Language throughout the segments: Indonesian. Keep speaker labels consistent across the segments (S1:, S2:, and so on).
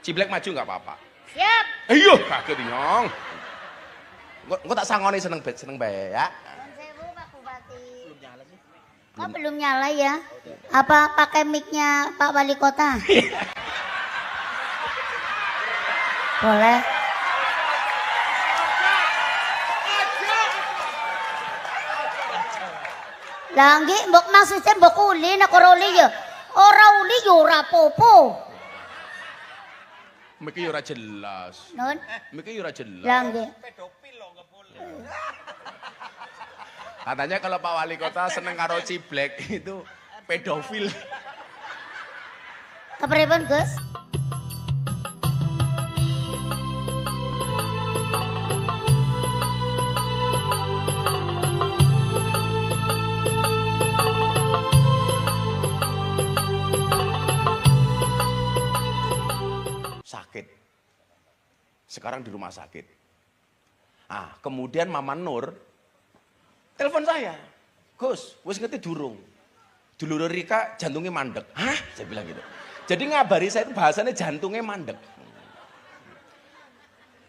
S1: Ciblek maju nggak apa-apa.
S2: Siap.
S1: Ayo, kaget nyong. Engko tak sangoni seneng bae ya.
S2: Sewu Pak Bupati. Belum nyala sih. Kok belum nyala ya? Apa pakai mic-nya Pak Wali Kota? Boleh. Lah nggih mbok maksudnya mbok uli nek ora uli ya. Ora uli ya ora apa-apa.
S1: Miki ora jelas.
S2: Nun.
S1: Miki ora jelas.
S2: Lah nggih.
S3: Pedofil loh nggak boleh.
S1: Katanya kalau Pak Wali Kota seneng karo Ciblek itu pedofil.
S2: Kepripun, Gus?
S1: Sakit. Sekarang di rumah sakit. Ah, kemudian Mama Nur telepon saya. Gus, wis ngerti durung. Dulur Rika jantungnya mandek. Hah? Saya bilang gitu. Jadi ngabari saya itu bahasanya jantungnya mandek.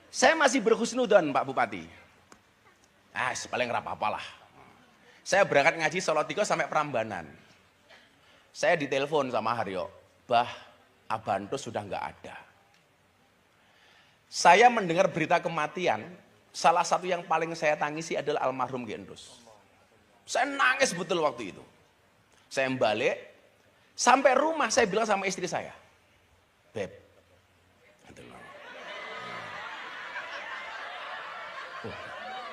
S1: Saya masih berhusnudon Pak Bupati. Paling apa-apa lah. Saya berangkat ngaji Salatiga sampai Prambanan. Saya ditelepon sama Haryo. Bah, Abanto sudah nggak ada. Saya mendengar berita kematian, salah satu yang paling saya tangisi adalah almarhum Ki Endus. Saya nangis betul waktu itu. Saya balik, sampai rumah saya bilang sama istri saya, Beb,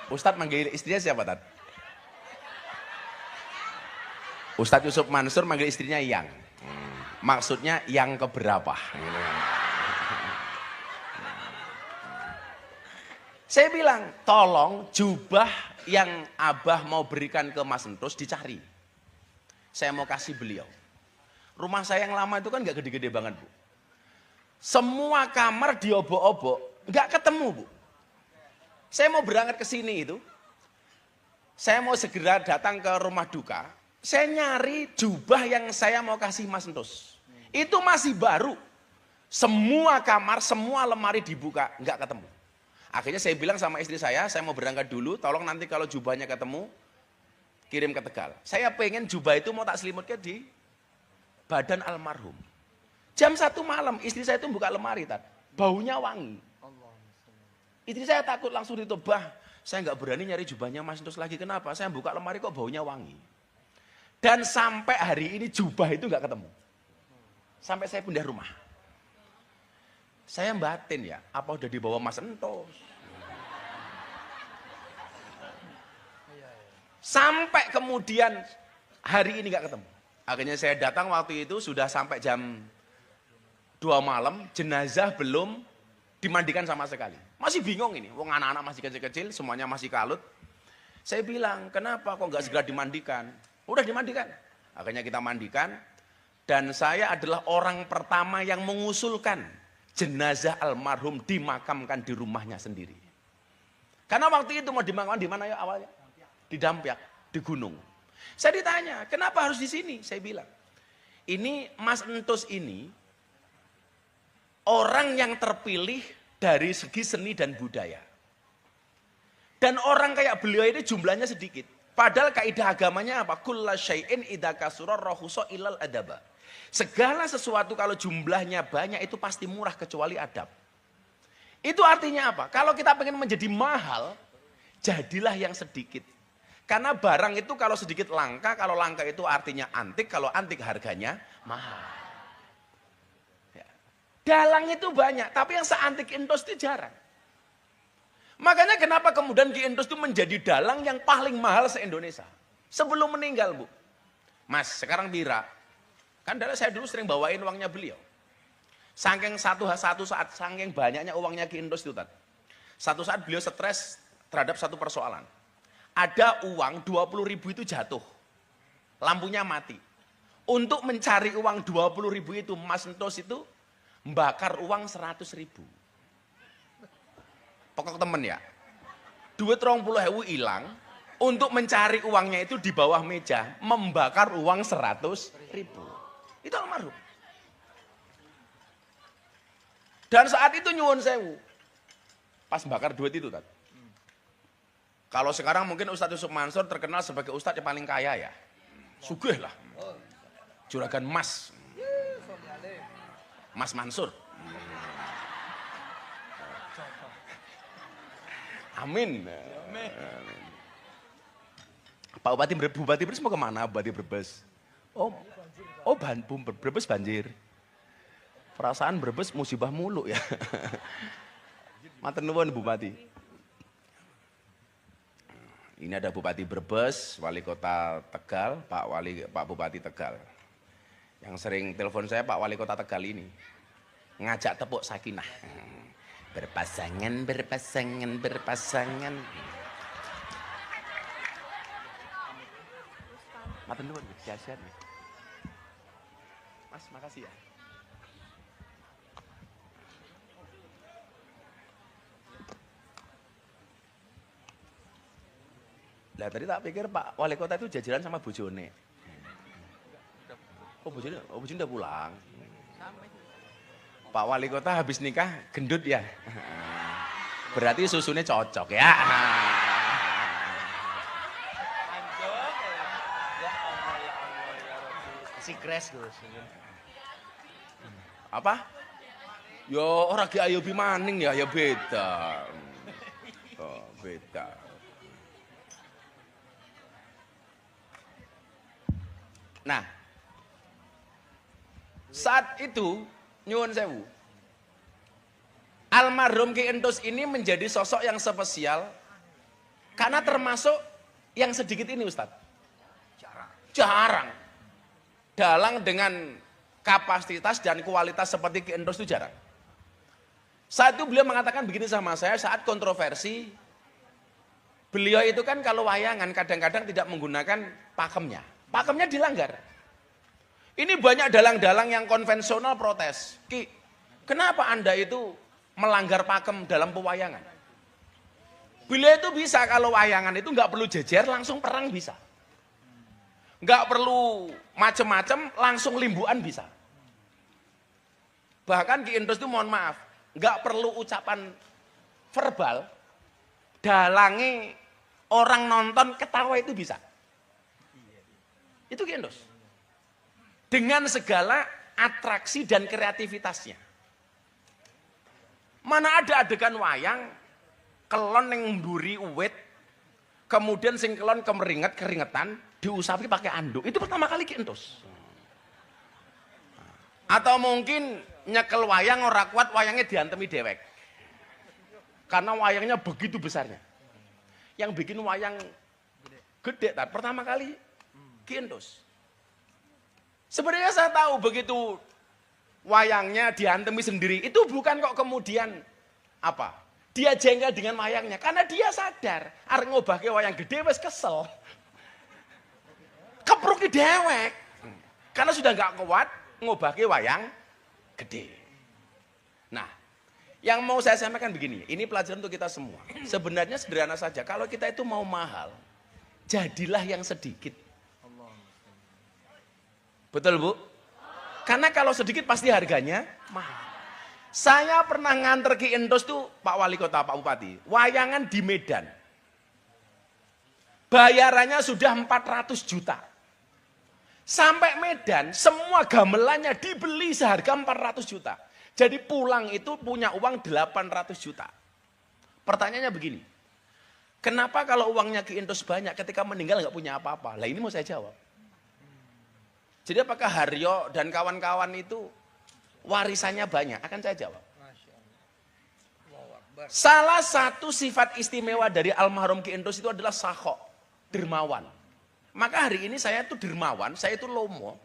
S1: Ustadz manggil istrinya siapa, Tat? Ustadz Yusuf Mansur manggil istrinya Yang. Maksudnya yang keberapa? Saya bilang, tolong jubah yang Abah mau berikan ke Mas Entus dicari. Saya mau kasih beliau. Rumah saya yang lama itu kan gak gede-gede banget, Bu. Semua kamar diobok-obok, gak ketemu, Bu. Saya mau berangkat ke sini itu, saya mau segera datang ke rumah duka, saya nyari jubah yang saya mau kasih Mas Entus. Itu masih baru. Semua kamar, semua lemari dibuka, gak ketemu. Akhirnya saya bilang sama istri saya mau berangkat dulu, tolong nanti kalau jubahnya ketemu, kirim ke Tegal. Saya pengen jubah itu mau tak selimutkan di badan almarhum. Jam 1 malam, istri saya itu buka lemari, Tat. Baunya wangi. Istri saya takut langsung ditutup, Bah, saya nggak berani nyari jubahnya Mas Entus lagi. Kenapa? Saya buka lemari kok baunya wangi. Dan sampai hari ini jubah itu nggak ketemu. Sampai saya pindah rumah. Saya batin ya, apa udah dibawa Mas Entus? Sampai kemudian hari ini nggak ketemu. Akhirnya saya datang waktu itu sudah sampai jam 2 malam, jenazah belum dimandikan sama sekali. Masih bingung ini, wong anak-anak masih kecil-kecil, semuanya masih kalut. Saya bilang, kenapa kok nggak segera dimandikan? Udah dimandikan. Akhirnya kita mandikan, dan saya adalah orang pertama yang mengusulkan jenazah almarhum dimakamkan di rumahnya sendiri. Karena waktu itu mau dimakamkan di mana ya awalnya? Di Dampyak, di gunung. Saya ditanya, kenapa harus di sini? Saya bilang, ini Mas Entus ini orang yang terpilih dari segi seni dan budaya. Dan orang kayak beliau ini jumlahnya sedikit. Padahal kaidah agamanya apa? Kulla syai'in idza kasura rahusa ilal adaba. Segala sesuatu kalau jumlahnya banyak itu pasti murah kecuali adab. Itu artinya apa? Kalau kita pengen menjadi mahal, jadilah yang sedikit. Karena barang itu kalau sedikit langka, kalau langka itu artinya antik, kalau antik harganya mahal. Ya. Dalang itu banyak, tapi yang seantik Entus itu jarang. Makanya kenapa kemudian Ki Entus itu menjadi dalang yang paling mahal se-Indonesia. Sebelum meninggal, Bu. Mas, sekarang Bira. Kan saya dulu sering bawain uangnya beliau. Saking satu saat, saking banyaknya uangnya Ki Entus itu. Satu saat beliau stres terhadap satu persoalan. Ada uang 20.000 itu jatuh. Lampunya mati. Untuk mencari uang 20.000 itu, Mas Entus itu membakar uang 100.000. Pokok temen ya. Duit 20.000 hilang. Untuk mencari uangnya itu di bawah meja. Membakar uang 100.000. Itu almarhum. Dan saat itu nyuwun sewu. Pas bakar duit itu, Tat. Kalau sekarang mungkin Ustadz Yusuf Mansur terkenal sebagai Ustadz yang paling kaya ya. Sugih lah. Juragan Mas. Mas Mansur. Amin. Pak Bupati Brebes mau kemana? Bupati Brebes. Brebes banjir. Perasaan Brebes musibah mulu ya. Matur nuwun Bupati. Ini ada Bupati Brebes, Wali Kota Tegal, Pak Bupati Tegal. Yang sering telepon saya Pak Wali Kota Tegal ini. Ngajak tepuk sakinah. Berpasangan. Matur nuwun, sehat-sehat. Mas, makasih ya. Lah tadi tak pikir Pak Wali Kota itu jajaran sama bojone. Bojone udah pulang. Pak Wali Kota habis nikah gendut ya. Berarti susunya cocok ya.
S3: Si crash Gus.
S1: Apa? Yo ora Ki Ayobi maning ya beda. Oh, beda. Nah, saat itu nyuwun sewu, almarhum Ki Entus ini menjadi sosok yang spesial karena termasuk yang sedikit ini Ustadz. Jarang. Dalang dengan kapasitas dan kualitas seperti Ki Entus itu jarang. Saat itu beliau mengatakan begini sama saya saat kontroversi. Beliau itu kan kalau wayangan kadang-kadang tidak menggunakan pakemnya. Pakemnya dilanggar. Ini banyak dalang-dalang yang konvensional protes. Ki, kenapa Anda itu melanggar pakem dalam pewayangan? Beliau itu bisa kalau wayangan itu nggak perlu jejer, langsung perang bisa. Nggak perlu macem-macem, langsung limbuan bisa. Bahkan Ki Entus itu mohon maaf, nggak perlu ucapan verbal, dalangi orang nonton ketawa itu bisa. Itu Ki Entus. Dengan segala atraksi dan kreativitasnya. Mana ada adegan wayang, kelon yang mburi uwit, kemudian sing kelon keringetan, diusapi pakai anduk. Itu pertama kali Ki Entus. Atau mungkin nyekel wayang ora kuat, wayangnya diantemi dewek. Karena wayangnya begitu besarnya. Yang bikin wayang gede, pertama kali Ki Entus. Sebenarnya saya tahu begitu wayangnya diantemi sendiri, itu bukan kok kemudian apa? Dia jengkel dengan wayangnya, karena dia sadar, arep ngobahke wayang gede wis kesel. Kepruki dewek. Karena sudah nggak kuat ngobahke wayang gede. Nah, yang mau saya sampaikan begini, ini pelajaran untuk kita semua. Sebenarnya sederhana saja, kalau kita itu mau mahal, jadilah yang sedikit. Betul Bu? Karena kalau sedikit pasti harganya mahal. Saya pernah nganter Ki Entus tuh Pak Wali Kota, Pak Bupati, wayangan di Medan. Bayarannya sudah 400 juta. Sampai Medan, semua gamelannya dibeli seharga 400 juta. Jadi pulang itu punya uang 800 juta. Pertanyaannya begini, kenapa kalau uangnya Ki Entus banyak ketika meninggal nggak punya apa-apa? Lah ini mau saya jawab. Jadi apakah Haryo dan kawan-kawan itu warisannya banyak? Akan saya jawab. Salah satu sifat istimewa dari almarhum Ki Entus itu adalah sakho, dermawan. Maka hari ini saya tuh dermawan, saya itu lomo.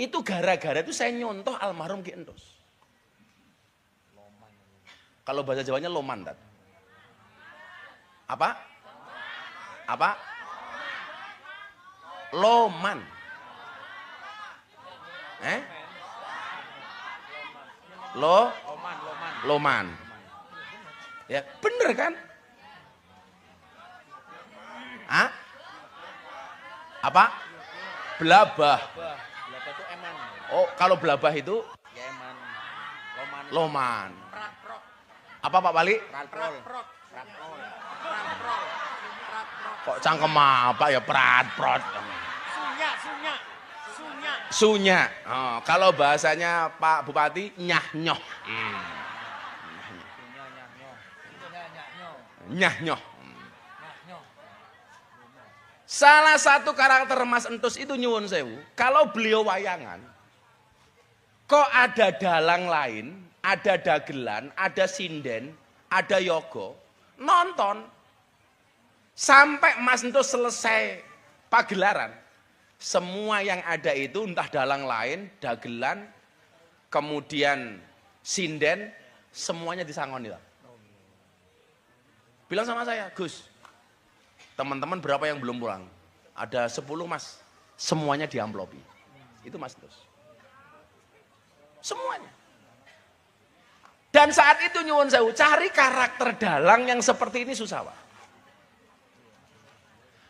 S1: Itu gara-gara itu saya nyontoh almarhum Ki Entus. Kalau bahasa Jawanya loman, Tat. Apa? Apa? Loman. Loman. Ya, bener kan? Hah? Apa? Belabah.
S3: Belabah itu eman.
S1: Oh, kalau belabah itu?
S3: Ya eman. Loman
S1: Loman. Apa Pak Bali? Kok cangkem apa ya prat. Sunya. Oh, kalau bahasanya Pak Bupati nyah-nyoh. Nyah-nyoh. Salah satu karakter Mas Entus itu nyuwun sewu, kalau beliau wayangan, kok ada dalang lain, ada dagelan, ada sinden, ada yogo, nonton. Sampai Mas Entus selesai pagelaran, semua yang ada itu entah dalang lain, dagelan, kemudian sinden, semuanya disangoni. Bilang sama saya, Gus, teman-teman berapa yang belum pulang? Ada 10 Mas, semuanya diamplopi. Itu Mas Entus. Semuanya. Dan saat itu nyuwun sewu, cari karakter dalang yang seperti ini susah Pak.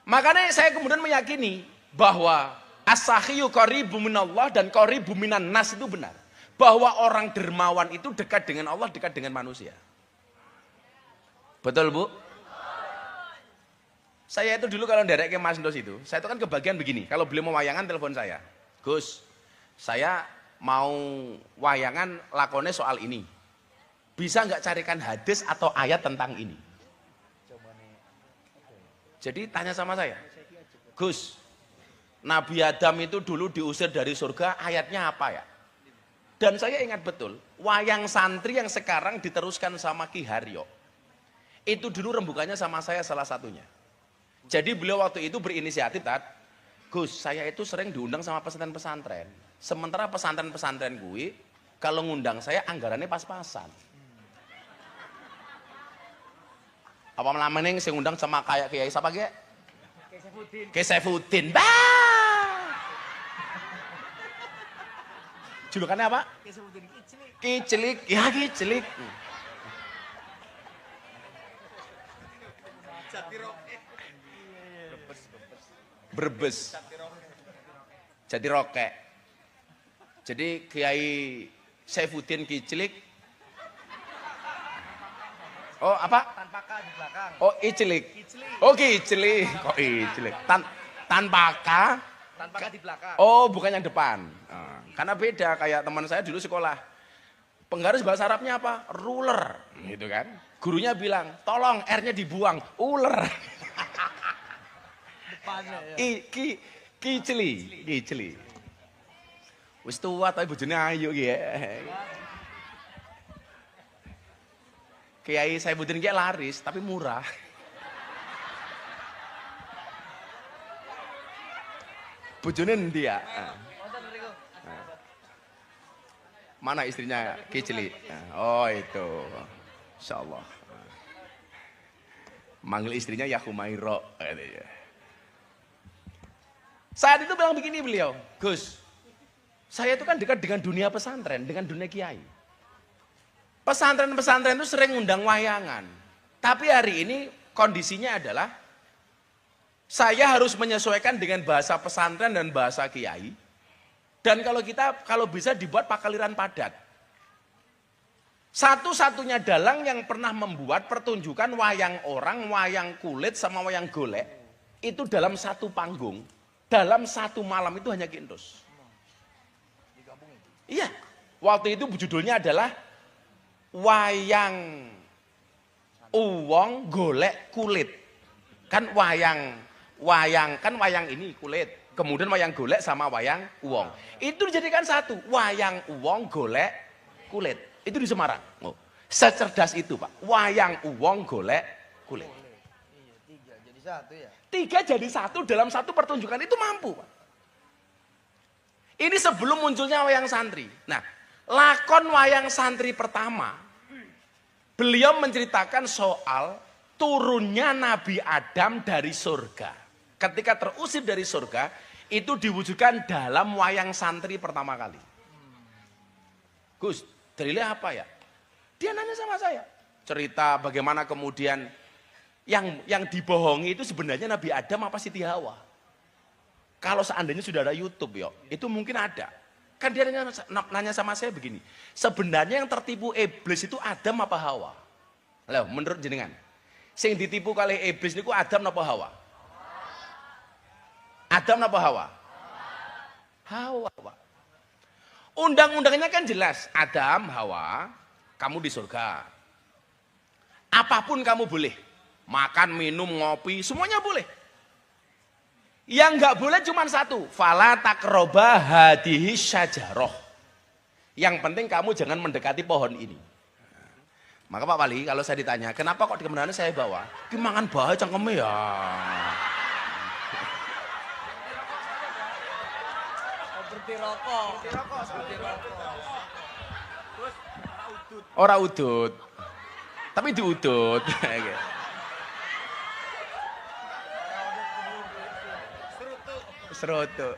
S1: Makanya saya kemudian meyakini bahwa as-sakhiyu qaribu minallah dan qaribu minan nas itu benar. Bahwa orang dermawan itu dekat dengan Allah, dekat dengan manusia. Betul Bu? Saya itu dulu kalau nderek ke Mas Entus itu, saya itu kan kebagian begini. Kalau beliau mau wayangan telepon saya. Gus, saya mau wayangan lakonnya soal ini. Bisa nggak carikan hadis atau ayat tentang ini? Jadi tanya sama saya, Gus, Nabi Adam itu dulu diusir dari surga, ayatnya apa ya? Dan saya ingat betul, wayang santri yang sekarang diteruskan sama Ki Haryo, itu dulu rembukannya sama saya salah satunya. Jadi beliau waktu itu berinisiatif, Gus, saya itu sering diundang sama pesantren-pesantren. Sementara pesantren-pesantren gue, kalau ngundang saya anggarannya pas-pasan. Apa melamane sing ngundang sama kayak Kiai siapa ge? Kiai Saifuddin. Julukannya apa? Kicilik. Ya Kicilik. Brebes. Jadi rokek. Jadi Kiai Saifuddin Kicilik. Oh apa? Tanpa K di belakang. Oh Icilik. Oh Kicilik. Kok Icilik? Tanpa K. Tanpa K di belakang. Oh bukan yang depan. Karena beda kayak teman saya dulu sekolah. Penggaris bahasa Arabnya apa? Ruler. Gitu kan. Gurunya bilang, tolong R-nya dibuang. Uler. Kicili. Wis tua tapi bojone ayu ya. Kiai Saifuddin kayak laris tapi murah. Bojone endi ya? Mana istrinya Kicili? Oh itu. Insyaallah. Manggil istrinya ya Humairo. Saat itu bilang begini beliau, Gus, saya itu kan dekat dengan dunia pesantren, dengan dunia kiai. Pesantren-pesantren itu sering ngundang wayangan. Tapi hari ini kondisinya adalah saya harus menyesuaikan dengan bahasa pesantren dan bahasa kiai. Dan kalau bisa dibuat pakaliran padat. Satu-satunya dalang yang pernah membuat pertunjukan wayang orang, wayang kulit sama wayang golek itu dalam satu panggung, dalam satu malam itu hanya Ki Entus. Iya, waktu itu judulnya adalah wayang uwong golek kulit. Kan wayang ini kulit. Kemudian wayang golek sama wayang uwong. Itu dijadikan satu, wayang uwong golek kulit. Itu di Semarang. Oh, secerdas itu, Pak. Wayang uwong golek kulit.
S3: Tiga jadi satu ya.
S1: Tiga jadi satu dalam satu pertunjukan itu mampu, Pak. Ini sebelum munculnya wayang santri. Nah, lakon wayang santri pertama, beliau menceritakan soal turunnya Nabi Adam dari surga. Ketika terusir dari surga, itu diwujudkan dalam wayang santri pertama kali. Gus, dalilnya apa ya? Dia nanya sama saya. Cerita bagaimana kemudian yang dibohongi itu sebenarnya Nabi Adam apa Siti Hawa. Kalau seandainya sudah ada YouTube, itu mungkin ada. Kan dia nanya sama saya begini, sebenarnya yang tertipu iblis itu Adam apa Hawa? Loh, menurut jenengan, sing ditipu kali iblis niku Adam apa Hawa? Adam apa Hawa? Hawa, Pak. Undang-undangnya kan jelas, Adam, Hawa, kamu di surga. Apapun kamu boleh, makan, minum, ngopi, semuanya boleh. Yang nggak boleh cuma satu, fala takroba hadihi syajaroh. Yang penting kamu jangan mendekati pohon ini. Maka Pak Wali, kalau saya ditanya, kenapa kok di kemenangan saya bawa? Kemangan bahaya cangkeme ya.
S3: Berhenti rokok.
S1: Ora udut, tapi diudut. Seroto.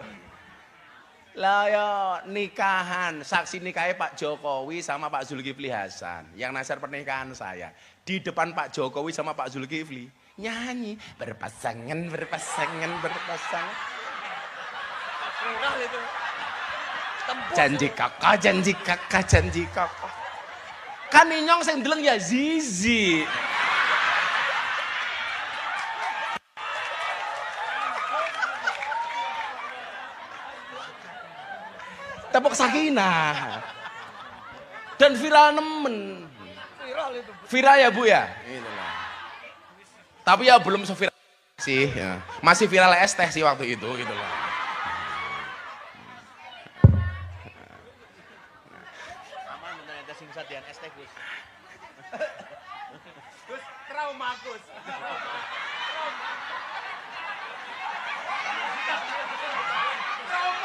S1: Lah ya nikahan, saksi nikahnya Pak Jokowi sama Pak Zulkifli Hasan. Yang nasar pernikahan saya. Di depan Pak Jokowi sama Pak Zulkifli. Nyanyi, berpasangan.
S3: Murah itu.
S1: Janji kakak. Kan inyong sing deleng ya Zizi. Tepuk sakinah. Dan viral nemen.
S3: Viral itu.
S1: Viral ya Bu ya? Itulah. Tapi ya belum seviral sih. Ya. Masih viral es teh sih waktu itu gitu loh.
S3: Aman ternyata singkat yang es teh Gus. Gus trauma Gus.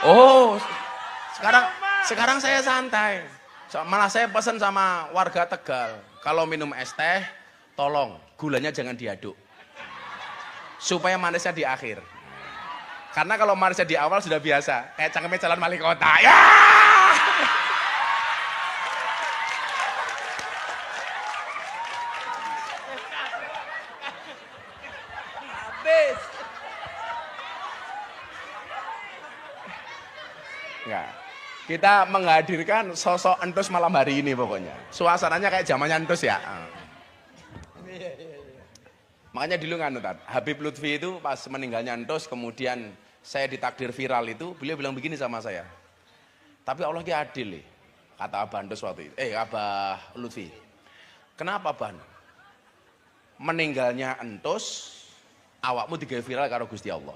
S1: Oh, sekarang saya santai. Malah saya pesan sama warga Tegal, kalau minum es teh, tolong gulanya jangan diaduk. Supaya manisnya di akhir. Karena kalau manisnya di awal sudah biasa, kayak cangkeme jalan wali kota. Ya!
S3: Habis.
S1: Enggak. Kita menghadirkan sosok Entus malam hari ini pokoknya. Suasananya kayak zamannya Entus ya. Makanya dulu nganutan, Habib Lutfi itu pas meninggalnya Entus, kemudian saya ditakdir viral itu, beliau bilang begini sama saya. Tapi Allah ki adil nih, kata Abah Entus waktu itu. Abah Lutfi. Kenapa Ban? Meninggalnya Entus, awakmu digawe viral karo Gusti Allah.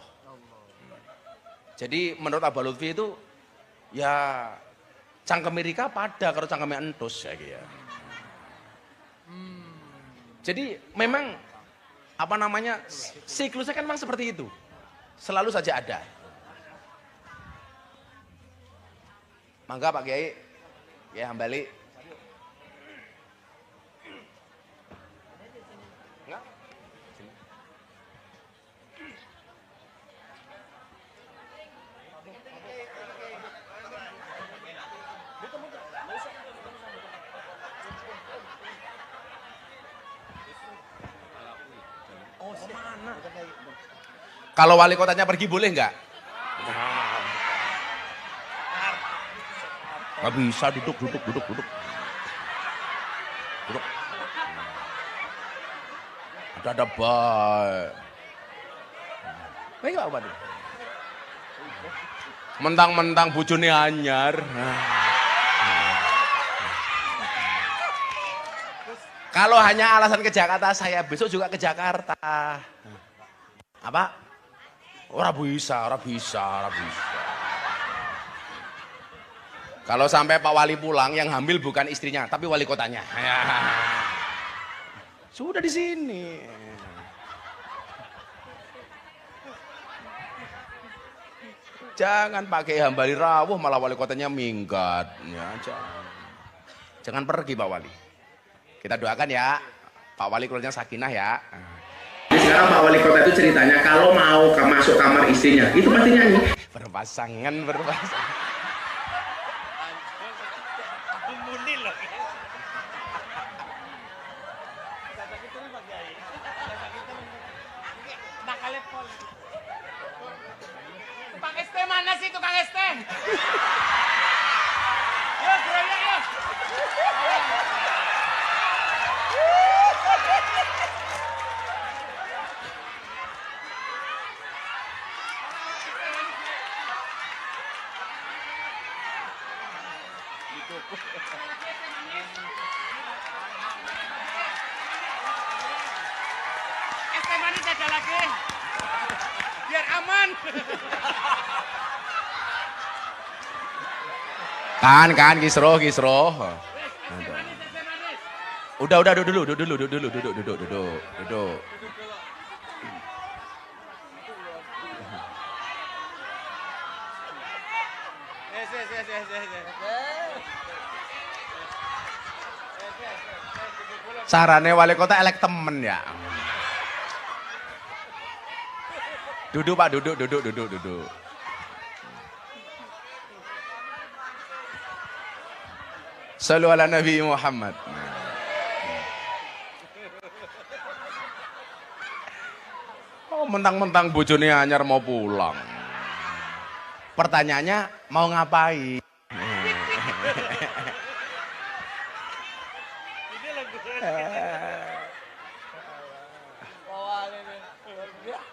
S1: Jadi menurut Abah Lutfi itu, ya cangkem Amerika pada karo cangkem Entus ya gitu. Jadi memang apa namanya siklusnya kan memang seperti itu, selalu saja ada. Mangga Pak Kiai, ya Hambali. Enggak? Kalau wali kotanya pergi boleh nggak? Nggak bisa, duduk. Duduk. Ada baik. Baik apa nih? Mentang-mentang bojone anyar. Kalau hanya alasan ke Jakarta, saya besok juga ke Jakarta. Apa? Ora bisa. Kalau sampai Pak Wali pulang, yang hamil bukan istrinya, tapi wali kotanya. Ya. Sudah di sini. Jangan pakai Hambali rawuh, malah wali kotanya minggat. Ya, jangan pergi Pak Wali. Kita doakan ya, Pak Wali keluarnya sakinah ya. Sekarang Pak Wali Kota itu ceritanya kalau mau masuk kamar istrinya, itu pasti nyanyi. Berpasangan.
S3: Tukang ST mana sih tukang ST? Es teh manis ada lagi. Biar aman.
S1: Kan Kisro. Udah duduk. Sarane wali kota elek temen ya. Duduk Pak, duduk. Sallu ala Nabi Muhammad. Oh, mentang-mentang bojone anyar mau pulang. Pertanyaannya mau ngapain?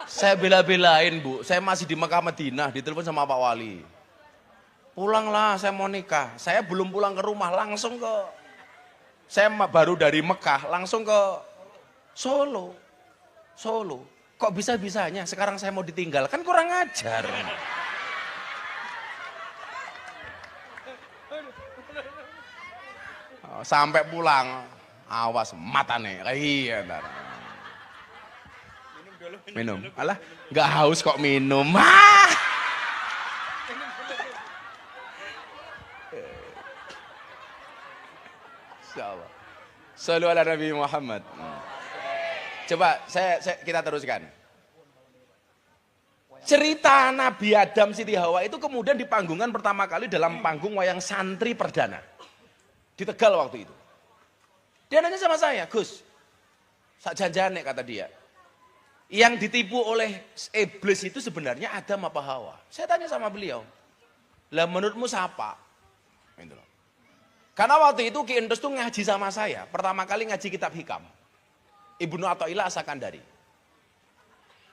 S1: Saya bela-belain Bu, saya masih di Mekah Madinah, ditelepon sama Pak Wali. Pulanglah, saya mau nikah. Saya belum pulang ke rumah, langsung ke, saya baru dari Mekah, langsung ke Solo. Kok bisa-bisanya sekarang saya mau ditinggal, kan kurang ajar. Sampai pulang, awas mata nih, iya ntar. Minum, alah nggak haus kok minum. Insyaallah. Sallu ala Nabi Muhammad. Coba kita teruskan. Cerita Nabi Adam Siti Hawa itu kemudian dipanggungkan pertama kali dalam panggung wayang santri perdana. Di Tegal waktu itu. Dia nanya sama saya, Gus, sak janjane kata dia. Yang ditipu oleh iblis itu sebenarnya Adam apa Hawa? Saya tanya sama beliau. Lah menurutmu siapa? Gitu loh. Karena waktu itu Ki Entus tuh ngaji sama saya. Pertama kali ngaji kitab Hikam. Ibnu Athaillah As-Sakandari.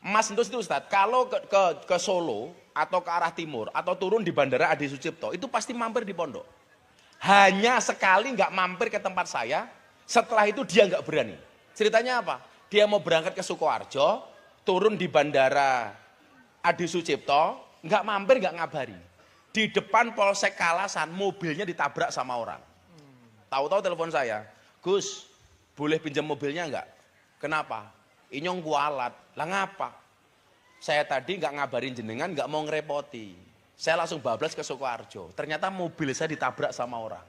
S1: Mas Entus itu Ustadz, kalau ke Solo atau ke arah timur atau turun di Bandara Adi Sucipto, itu pasti mampir di pondok. Hanya sekali nggak mampir ke tempat saya, setelah itu dia nggak berani. Ceritanya apa? Dia mau berangkat ke Sukoharjo, turun di Bandara Adi Sucipto, nggak mampir, nggak ngabari. Di depan Polsek Kalasan, mobilnya ditabrak sama orang. Tahu-tahu telepon saya, Gus, boleh pinjam mobilnya nggak? Kenapa? Inyong kualat. Lah ngapa? Saya tadi nggak ngabarin jenengan, nggak mau ngerepoti. Saya langsung bablas ke Sukoharjo. Ternyata mobil saya ditabrak sama orang.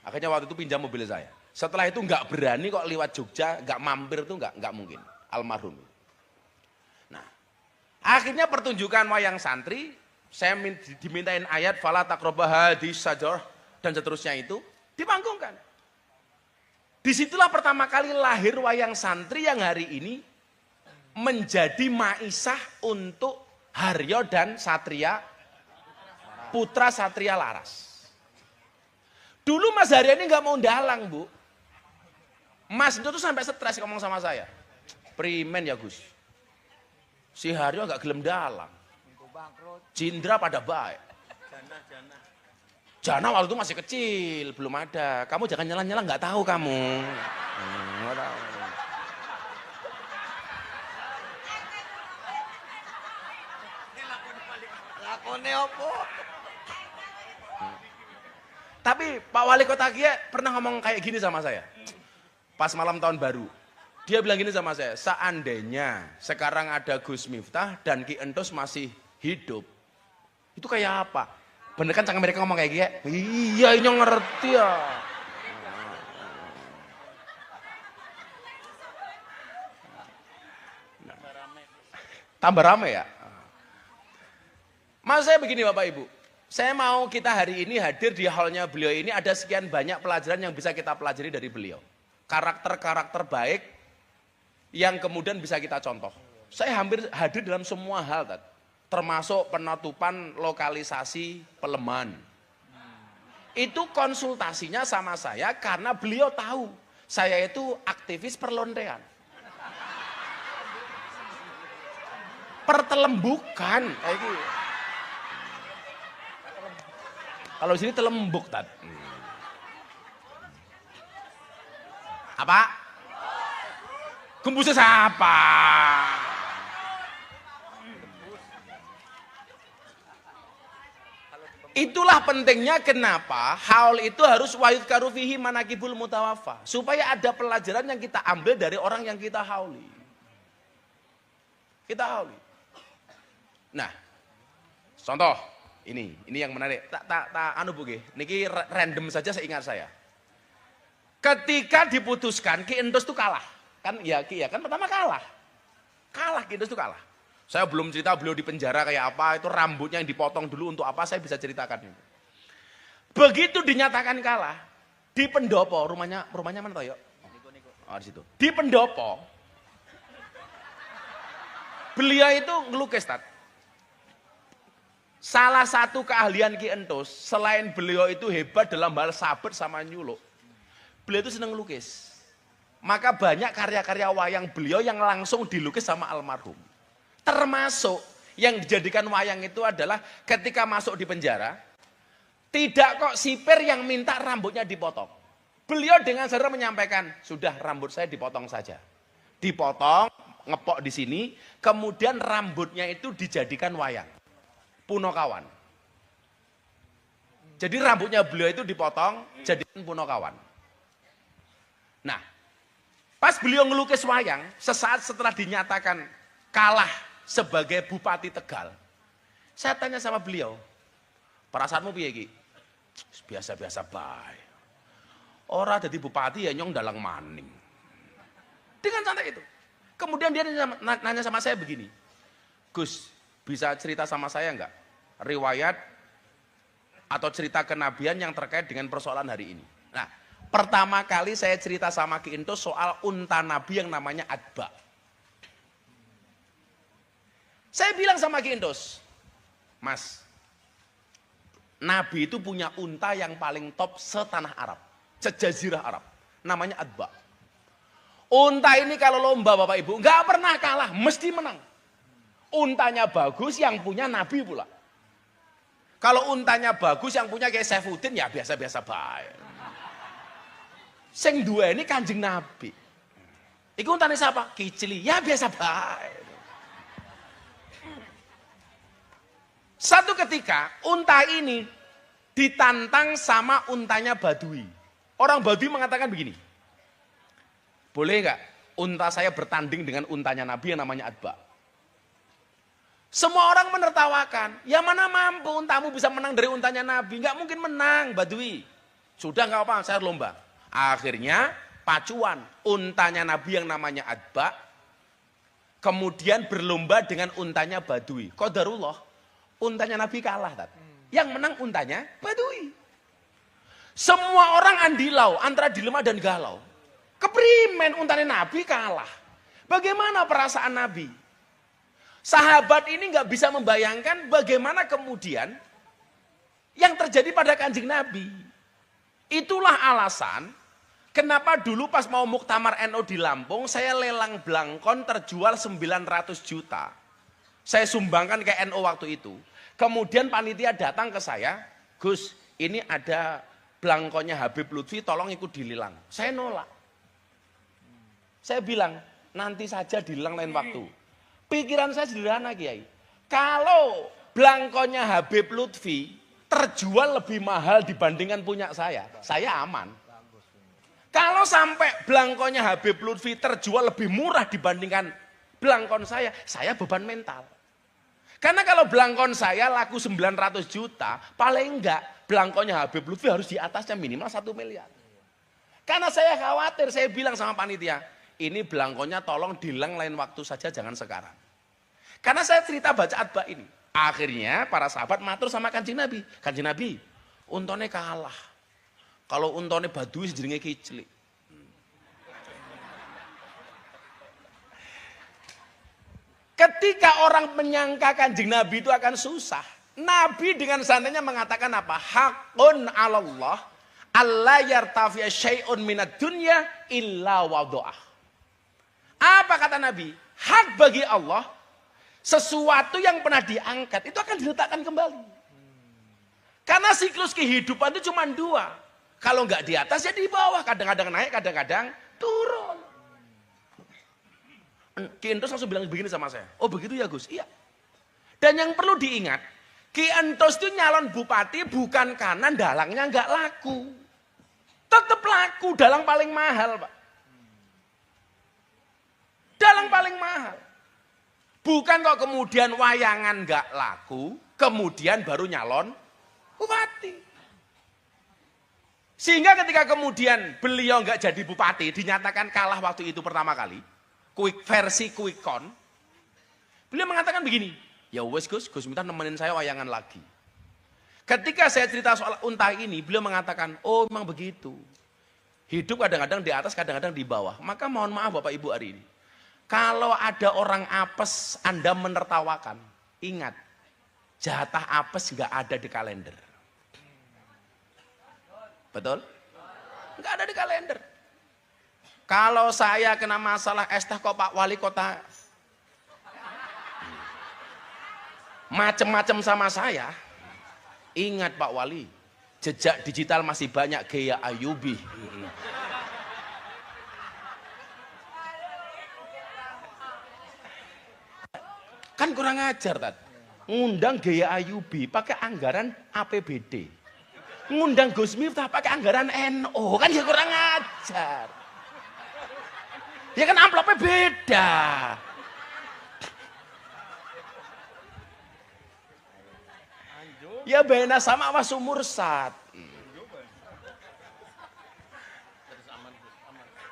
S1: Akhirnya waktu itu pinjam mobil saya. Setelah itu nggak berani kok lewat Jogja, nggak mampir tuh nggak mungkin. Almarhum. Nah, akhirnya pertunjukan wayang santri, saya dimintain ayat fala taqrabah hadis sajar dan seterusnya itu dipanggungkan. Disitulah pertama kali lahir wayang santri yang hari ini menjadi maisah untuk Haryo dan Satria, putra Satria Laras. Dulu Mas Haryo ini nggak mau dalang Bu. Mas itu tuh sampai stres ngomong sama saya. Primen ya Gus. Si Haryo nggak gelem dalang. Cindra pada baik. Jana waktu itu masih kecil, belum ada. Kamu jangan nyala-nyala, nggak tahu kamu. Nggak tahu.
S3: Lakone opo?
S1: Tapi Pak Wali Kota Kia pernah ngomong kayak gini sama saya. Pas malam tahun baru. Dia bilang gini sama saya, seandainya sekarang ada Gus Miftah dan Ki Entus masih hidup. Itu kayak apa? Bener kan mereka ngomong kayak gini? Iya, ini ngerti ya. Tambah rame ya? Maksud saya begini Bapak Ibu. Saya mau kita hari ini hadir di hallnya beliau ini ada sekian banyak pelajaran yang bisa kita pelajari dari beliau. Karakter-karakter baik yang kemudian bisa kita contoh. Saya hampir hadir dalam semua hal tadi. Termasuk penutupan lokalisasi Peleman. Itu konsultasinya sama saya karena beliau tahu saya itu aktivis perlontean. Pertelembukan. Kalau di sini telembuk tadi. Apa? Gembusnya siapa? Itulah pentingnya kenapa haul itu harus wayud karufihi manakibul mutawafa. Supaya ada pelajaran yang kita ambil dari orang yang kita hauli. Kita hauli. Nah, contoh ini yang menarik. Tak anu Bu nggih. Niki random saja seingat saya. Ketika diputuskan Ki Entus itu kalah. Kan ya Ki ya kan pertama kalah. Kalah Ki Entus itu kalah. Saya belum cerita beliau di penjara kayak apa, itu rambutnya yang dipotong dulu untuk apa, saya bisa ceritakan. Begitu dinyatakan kalah, di pendopo, rumahnya mana toh yuk? Oh, di situ. Di pendopo, beliau itu ngelukis, Tat. Salah satu keahlian Ki Entus, selain beliau itu hebat dalam hal sabar sama nyuluk, beliau itu senang ngelukis. Maka banyak karya-karya wayang beliau yang langsung dilukis sama almarhum. Termasuk yang dijadikan wayang itu adalah ketika masuk di penjara, tidak kok sipir yang minta rambutnya dipotong. Beliau dengan sadar menyampaikan, sudah rambut saya dipotong saja. Dipotong, ngepok di sini, kemudian rambutnya itu dijadikan wayang. Punokawan. Jadi rambutnya beliau itu dipotong, jadikan punokawan. Nah, pas beliau ngelukis wayang, sesaat setelah dinyatakan kalah sebagai Bupati Tegal. Saya tanya sama beliau, perasaanmu piye Ki? Biasa-biasa bae. Ora dadi bupati ya nyong dalang maning. Dengan santai itu. Kemudian dia nanya sama saya begini, Gus, bisa cerita sama saya enggak? Riwayat atau cerita kenabian yang terkait dengan persoalan hari ini. Nah, pertama kali saya cerita sama Ki Entus soal unta Nabi yang namanya Adba. Saya bilang sama Ki Entus, Mas, Nabi itu punya unta yang paling top setanah Arab, sejazirah Arab, namanya Adba. Unta ini kalau lomba Bapak Ibu, nggak pernah kalah, mesti menang. Untanya bagus, yang punya Nabi pula. Kalau untanya bagus, yang punya kayak Saifuddin, ya biasa-biasa baik. Sing dua ini Kanjeng Nabi. Iku untanya siapa? Kicili, ya biasa baik. Satu ketika unta ini ditantang sama untanya Badui. Orang Badui mengatakan begini, boleh nggak unta saya bertanding dengan untanya Nabi yang namanya Adba? Semua orang menertawakan, ya mana mampu untamu bisa menang dari untanya Nabi? Nggak mungkin menang Badui. Sudah nggak apa, saya lomba. Akhirnya pacuan untanya Nabi yang namanya Adba, kemudian berlomba dengan untanya Badui. Qadarullah. Untanya Nabi kalah. Yang menang untanya Badui. Semua orang andilau antara dilema dan galau. Keprimen untanya Nabi kalah. Bagaimana perasaan Nabi? Sahabat ini nggak bisa membayangkan bagaimana kemudian yang terjadi pada Kanjeng Nabi. Itulah alasan kenapa dulu pas mau muktamar NU di Lampung, saya lelang blangkon terjual 900 juta. Saya sumbangkan ke NU waktu itu. Kemudian panitia datang ke saya, Gus, ini ada blangkonnya Habib Lutfi, tolong ikut dilelang. Saya nolak. Saya bilang, nanti saja dilelang lain waktu. Pikiran saya sederhana Kiai. Kalau blangkonnya Habib Lutfi terjual lebih mahal dibandingkan punya saya aman. Kalau sampai blangkonnya Habib Lutfi terjual lebih murah dibandingkan blangkon saya beban mental. Karena kalau blangkon saya laku 900 juta, paling enggak blangkonnya Habib Lutfi harus di atasnya minimal 1 miliar. Karena saya khawatir, saya bilang sama panitia, ini blangkonnya tolong dilang lain waktu saja, jangan sekarang. Karena saya cerita baca Adba ini. Akhirnya para sahabat matur sama Kanjeng Nabi. Kanjeng Nabi, untone kalah. Kalau untone Badui jenenge kiclik. Ketika orang menyangka Kanjeng Nabi itu akan susah, Nabi dengan santainya mengatakan apa? Hakun 'alallah alla yartafi'a syai'un minad dunya illa wada'ah. Apa kata Nabi? Hak bagi Allah, sesuatu yang pernah diangkat itu akan diletakkan kembali. Karena siklus kehidupan itu cuma dua. Kalau nggak di atas ya di bawah. Kadang-kadang naik, kadang-kadang turun. Ki Entos langsung bilang begini sama saya. Oh begitu ya Gus? Iya. Dan yang perlu diingat, Ki Entos itu nyalon bupati bukan karena dalangnya nggak laku. Tetap laku, dalang paling mahal Pak. Dalang paling mahal. Bukan kok kemudian wayangan nggak laku, kemudian baru nyalon bupati. Sehingga ketika kemudian beliau nggak jadi bupati, dinyatakan kalah waktu itu pertama kali, versi quick count, beliau mengatakan begini, ya wes Gus minta nemenin saya wayangan lagi. Ketika saya cerita soal unta ini, beliau mengatakan, oh memang begitu. Hidup kadang-kadang di atas, kadang-kadang di bawah. Maka mohon maaf Bapak Ibu hari ini. Kalau ada orang apes, Anda menertawakan. Ingat, jatah apes nggak ada di kalender. Betul? Nggak ada di kalender. Kalau saya kena masalah es teh kok Pak Wali Kota macem-macem sama saya, ingat Pak Wali, jejak digital masih banyak gaya Ayubi. Kan kurang ajar Tat. Ngundang gaya Ayubi pakai anggaran APBD. Ngundang Gus Miftah pakai anggaran NO, kan ya kurang ajar. Ya kan amplopnya beda. Ya bena sama was umur sat.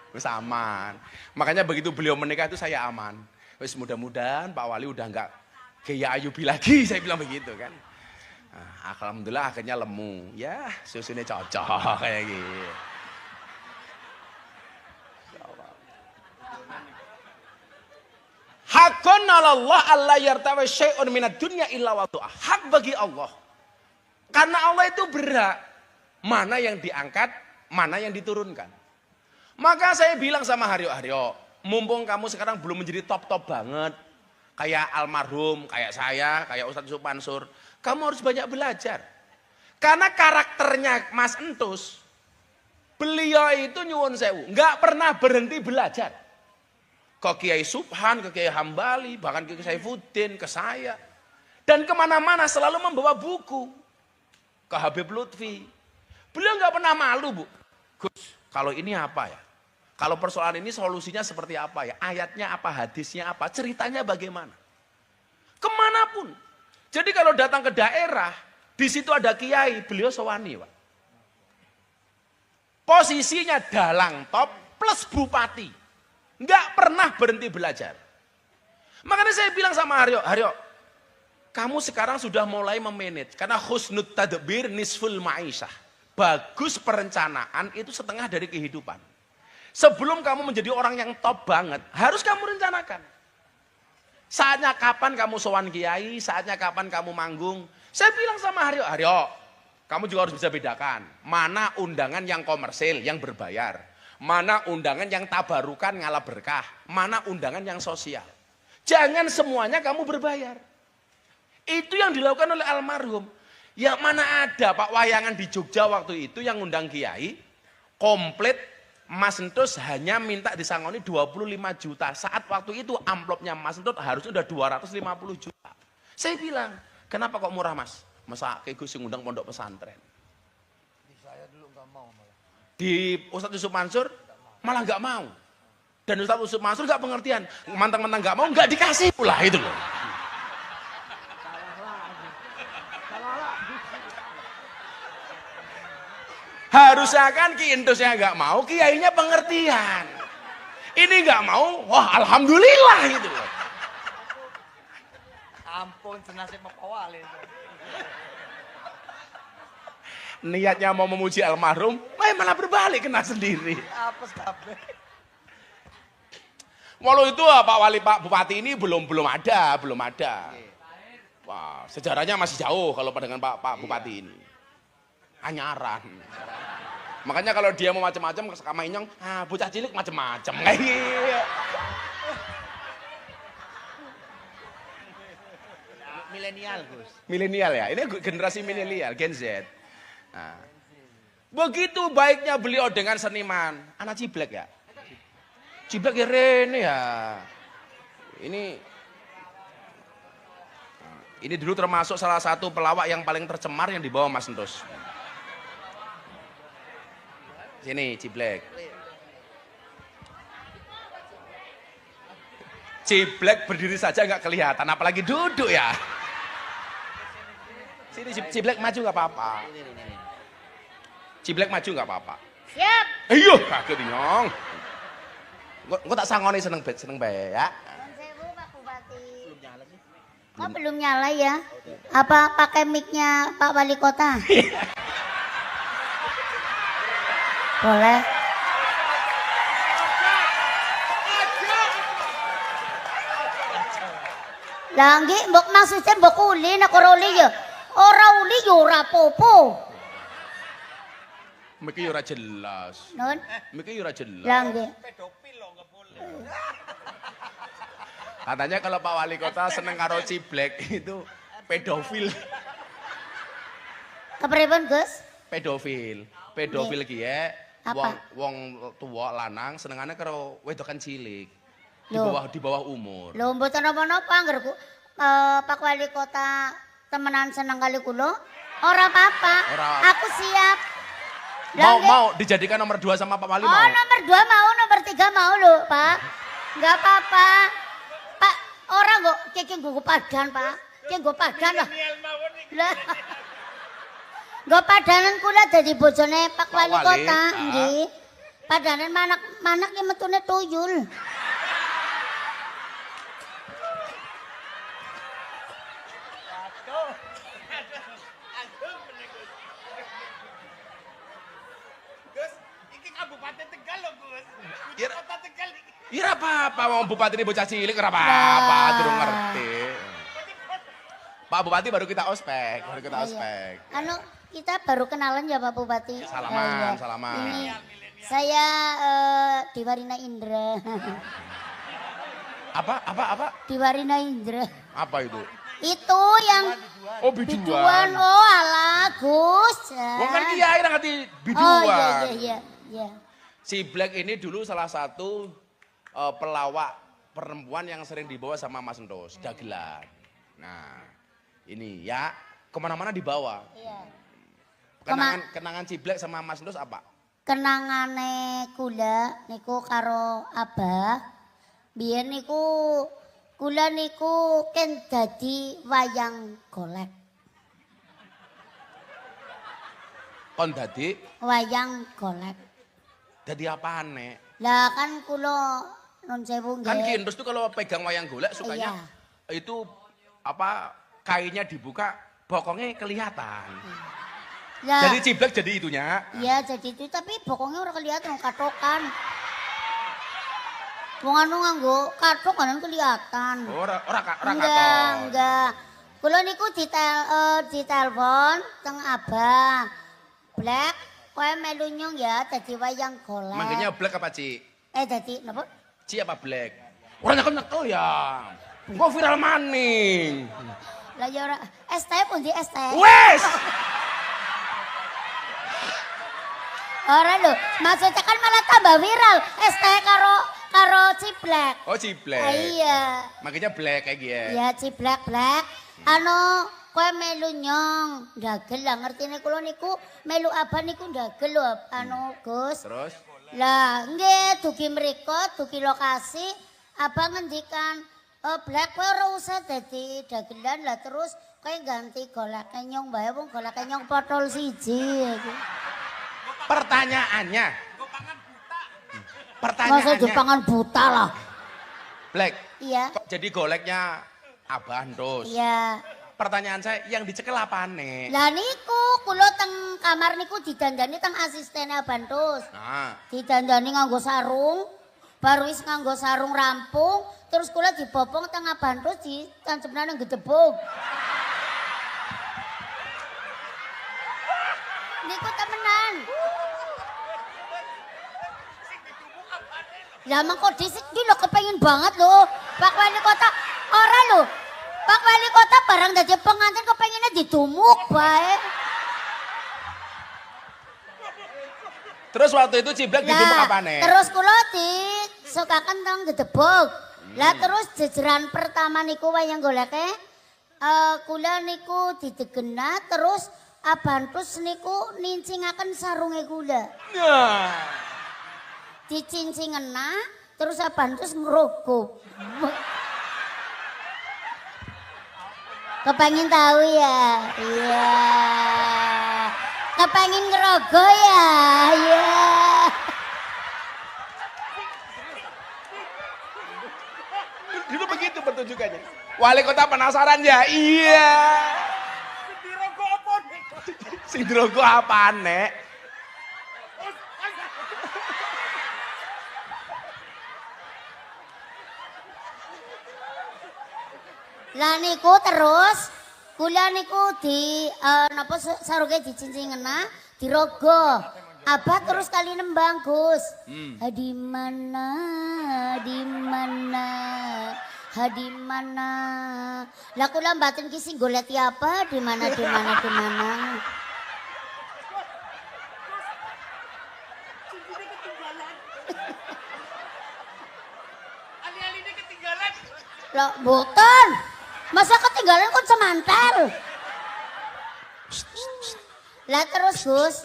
S1: Wis aman. Makanya begitu beliau menikah itu saya aman. Wis mudah-mudahan Pak Wali udah enggak gaya Ayubi lagi, saya bilang begitu kan. Nah, alhamdulillah akhirnya lemu. Ya, susunya cocok kayak gitu. Hakun 'alallah alla yartawa syai'un minad dunya illa wada'ah. Hak bagi Allah. Karena Allah itu berhak mana yang diangkat, mana yang diturunkan. Maka saya bilang sama Haryo, mumpung kamu sekarang belum menjadi top-top banget, kayak almarhum, kayak saya, kayak Ustadz Yusuf Mansur, kamu harus banyak belajar. Karena karakternya Mas Entus, beliau itu nyuwun sewu, nggak pernah berhenti belajar. Ke Kiai Subhan, ke Kiai Hambali, bahkan ke Kiai Saifuddin, ke saya. Dan kemana-mana selalu membawa buku. Ke Habib Lutfi. Beliau nggak pernah malu Bu. Gus, kalau ini apa ya? Kalau persoalan ini solusinya seperti apa ya? Ayatnya apa, hadisnya apa, ceritanya bagaimana? Kemanapun. Jadi kalau datang ke daerah, di situ ada kiai, beliau sowani Pak. Posisinya dalang top plus bupati. Nggak pernah berhenti belajar. Makanya saya bilang sama Haryo, kamu sekarang sudah mulai memanage. Karena husnul tadbir nisful ma'isyah. Bagus perencanaan itu setengah dari kehidupan. Sebelum kamu menjadi orang yang top banget, harus kamu rencanakan. Saatnya kapan kamu sowan kiai, saatnya kapan kamu manggung. Saya bilang sama Haryo, kamu juga harus bisa bedakan. Mana undangan yang komersil, yang berbayar. Mana undangan yang tabarukan ngalah berkah. Mana undangan yang sosial. Jangan semuanya kamu berbayar. Itu yang dilakukan oleh almarhum. Ya mana ada Pak wayangan di Jogja waktu itu yang undang kiai, komplit Mas Entus hanya minta disangoni 25 juta. Saat waktu itu amplopnya Mas Entus harus udah 250 juta. Saya bilang, kenapa kok murah Mas? Masa kayak Gus ngundang pondok pesantren.
S4: Di saya dulu nggak mau malah.
S1: Di Ustadz Yusuf Mansur malah nggak mau. Dan Ustadz Yusuf Mansur nggak pengertian. Mantang-mantang nggak mau, nggak dikasih pula itu loh. Harusnya kan Ki Entusnya nggak mau, kiainya pengertian. Ini nggak mau, wah alhamdulillah gitu loh.
S4: Ampun, senasib Pak Wali.
S1: Niatnya mau memuji almarhum, malah berbalik kena sendiri.
S4: Apes kabeh.
S1: Walau itu Pak Wali Pak Bupati ini belum ada. Wah, sejarahnya masih jauh kalau dengan Pak Bupati ini. Anyaran. Makanya kalau dia mau macam-macam sama Inyong, bocah cilik macam-macam.
S4: Milenial, Gus.
S1: Milenial ya, ini generasi milenial, Gen Z. Nah, begitu baiknya beliau dengan seniman, anak Ciblek ya. Ciblek ya Rene ya. Ini dulu termasuk salah satu pelawak yang paling tercemar yang dibawa Mas Entus. Sini Ciblek. Ciblek berdiri saja nggak kelihatan, apalagi duduk ya. Sini Ciblek maju nggak apa-apa. Ciblek maju nggak apa-apa.
S2: Siap.
S1: Ayo, kaget Nyong. Gue tak sangoni seneng bae ya.
S2: Nuwun sewu Pak Bupati. Kok belum nyala ya? Apa pakai mic-nya Pak Wali Kota? Boleh. Lah nggih mbok maksudnya mbok uli nek ora uli ya. Ora uli ya ora apa-apa.
S1: Miki ora jelas.
S2: Nun.
S1: Miki ora jelas.
S2: Lah nggih.
S1: Katanya kalau Pak Wali Kota seneng karo Ciblek itu pedofil.
S2: Kepripun, Gus?
S1: Pedofil ki ya.
S2: Apa?
S1: Wong tua lanang senengane karo wedokan cilik.
S2: Loh.
S1: Di bawah umur.
S2: Lho mboten napa-napa anggerku Pak Wali Kota temenan seneng kali kula. Ora apa-apa.
S1: Ora.
S2: Aku siap. Lah nggih.
S1: Mau dijadikan nomor 2 sama Pak Wali
S2: Oh,
S1: mau?
S2: nomor 2 mau, nomor 3 mau lho, Pak. Enggak apa-apa. Pak, ora kok kiki nggo padan, Pak. Ki nggo padan lah. Lah. Nggo padanan kula dadi bojone Pak Wali
S1: Wali,
S2: Kota, nggih. Padanan manak ki metune tuyul.
S1: Ya apa-apa, wong Bupati ini bocah cilik ora apa-apa, durung ngerti. Pak Bupati baru kita ospek,
S2: Iya. Anu kita baru kenalan ya Pak Bupati.
S1: Salaman,
S2: Iya.
S1: salaman.
S2: Ini saya Diwarina Indra.
S1: Apa?
S2: Diwarina Indra.
S1: Apa itu?
S2: Itu yang
S1: Oh,
S2: biduan.
S1: biduan.
S2: Oh alah Gus.
S1: Wong kan kiai nang ngerti
S2: Oh
S1: biduan.
S2: iya.
S1: Si Black ini dulu salah satu pelawak perempuan yang sering dibawa sama Mas Entus, dagelan. Nah, ini ya kemana-mana dibawa.
S2: Iya.
S1: Kenangan Ciblek sama Mas Entus apa?
S2: Kenangane kula niku karo Abah. Biyen niku kula niku ken dadi wayang golek.
S1: Kon dadi
S2: Wayang golek.
S1: dadi apaan nek?
S2: Lah kan kula nun sewu
S1: Kan Ki
S2: nggih.
S1: Entus tuh kalau pegang wayang golek sukanya itu apa kainnya dibuka, bokongnya kelihatan.
S2: Lah
S1: Jadi Ciblek jadi itunya.
S2: iya jadi itu tapi bokongnya ora kelihatan katokan. Wong anu nganggo katok kan kelihatan.
S1: Ora
S2: Enggak,
S1: katon.
S2: enggak. Kula niku ditelepon teng Abah. Black, kowe melu nyong ya dadi wayang golek.
S1: Manggilnya Black apa Ci?
S2: Dadi napa?
S1: Ci apa Black? Orang nyekel ya. Kok viral maning.
S2: Lah ya ora ST pun di ST.
S1: Wes.
S2: Ora lho, maksudnya kan malah tambah viral. ST karo Ciblek.
S1: Oh Ciblek.
S2: Iya.
S1: Makanya Black kayak gitu.
S2: Ya Ciblek Black. Anu kowe melu nyong, ndagel lah ngertine kula niku melu abah niku ndagel lho anu Gus.
S1: Terus
S2: Lah nggih dugi mriko, dugi lokasi abah ngendikan Black kowe ora usah dadi dagelan lah terus kowe ganti golek nyong bae wong golek nyong potol siji.
S1: pertanyaannya.
S2: Masa Jepangan buta lah.
S1: Black.
S2: Iya.
S1: Kok jadi goleknya Abah Entus?
S2: Iya.
S1: Pertanyaan saya yang dicekel apa nih?
S2: Lah niku kula teng kamar niku didandani teng asistene Bantus.
S1: Nah,
S2: Didandani nganggo sarung, baru wis nganggo sarung rampung, terus kula dibopong teng Bantus ditancepna nang gedebuk. Niku temenan. Lah mengko dhisik iki lho kepengin banget lho. Pak Wali Kota ora lho. Pak Wali Kota barang dadi pengantin kepengine didumuk bae.
S1: Terus waktu itu Ciblek didumuk apane?
S2: Terus kula disukaken teng gedebok. Lah terus jejeran pertama niku wayang goleke kula niku didegena terus Abantus niku nincingaken sarunge kula.
S1: Nah.
S2: Dicincingena terus Abantus ngerogoh. Kepengin tahu ya? Iya. Kepengin ngerogoh ya? Iya.
S1: Dulu begitu pertunjukannya. Wali Kota penasaran ya? Iya. Sing dirogo apa nek?
S2: Lah niku terus kula niku di napa sarunge dicincingena dirogo. Abah terus kali nembang Gus. Di mana? Di mana? Di mana? Lah kula mbaten ki sing goleti apa? Di mana? Di mana? Di mana?
S3: Ali-aline ketinggalan.
S2: Lah mboten. Masa ketinggalan kok semantel? Lah terus Gus.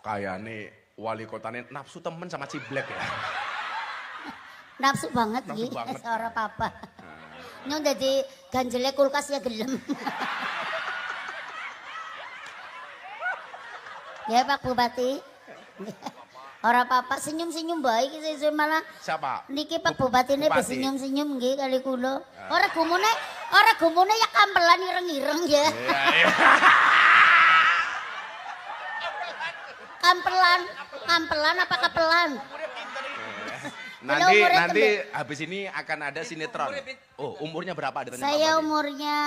S1: Kayane Wali Kotane nafsu temen sama Ciblek ya.
S2: Nafsu banget
S1: Nafsu
S2: iki,
S1: banget.
S2: ora apa-apa. Nyong dadi ganjele kulkas ya gelem. Ya Pak Bupati. Ora apa-apa, senyum-senyum bae iki sesuk malah.
S1: Siapa?
S2: Niki Pak Bupati ini
S1: Bupati.
S2: senyum-senyum nggih kali kula. Ora gumune ya kampelan ireng-ireng ya.
S1: Iya.
S2: Kampelan apa kapelan?
S1: Nanti habis ini akan ada sinetron. Oh, umurnya berapa ditanya Pak
S2: Saya
S1: Bupati?
S2: umurnya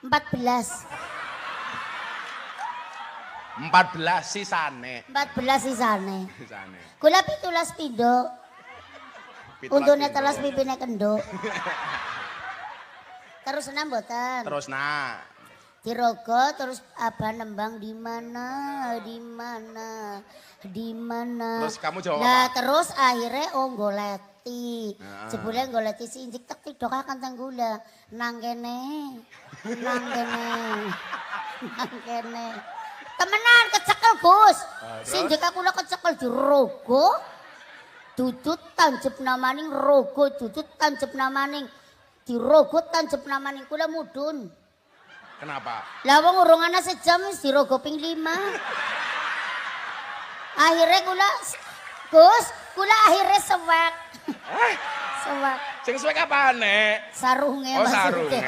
S2: 14.
S1: 14 sisane.
S2: 14 sisane.
S1: Sisane.
S2: Kula 17 pindho. Untune telas pipine kenduk. Terus nang mboten.
S1: Terus nah.
S2: Dirogo terus Abah nembang di mana? Di mana? Di mana?
S1: Terus kamu jawab
S2: Nah,
S1: apa?
S2: terus akhirnya goleti.
S1: Nah.
S2: Jebule goleti si injik tek tidokaken teng gula. Nang kene. Nang kene. Nang kene. Temenan kecekel, Gus. Sinjek kula kecekel dirogo. Dudut tancep namaning rogo, dudut tancep namaning. Dirogo tancep namaning kula mudun.
S1: Kenapa?
S2: Lah wong urung ana sejam wis dirogo ping 5. Akhirnya Gus, kula akhirnya sewek. Sewek.
S1: Sing suwek apa nek?
S2: Sarunge
S1: Oh,
S2: maksudnya.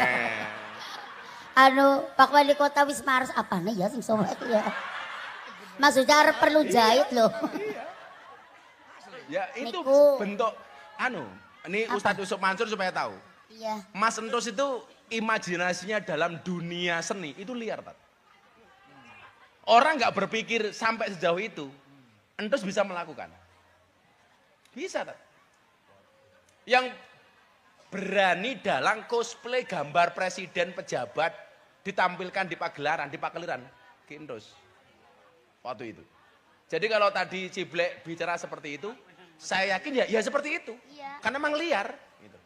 S1: sarunge.
S2: Pak Wali Kota wis maros apane ya sing sewek ya. Maksudnya arep perlu jahit loh.
S1: Ya itu
S2: Niku.
S1: bentuk ini Ustadz Yusuf Mansur supaya tahu.
S2: Iya.
S1: Mas Entus itu imajinasinya dalam dunia seni itu liar, Tat. Orang nggak berpikir sampai sejauh itu. Entus bisa melakukan. Bisa, Tat. Yang berani dalam cosplay gambar presiden pejabat ditampilkan di pagelaran, di pakeliran, Ki Entus. Waktu itu. Jadi kalau tadi Ciblek bicara seperti itu, saya yakin ya seperti itu.
S2: Iya.
S1: Karena memang liar. Gitu.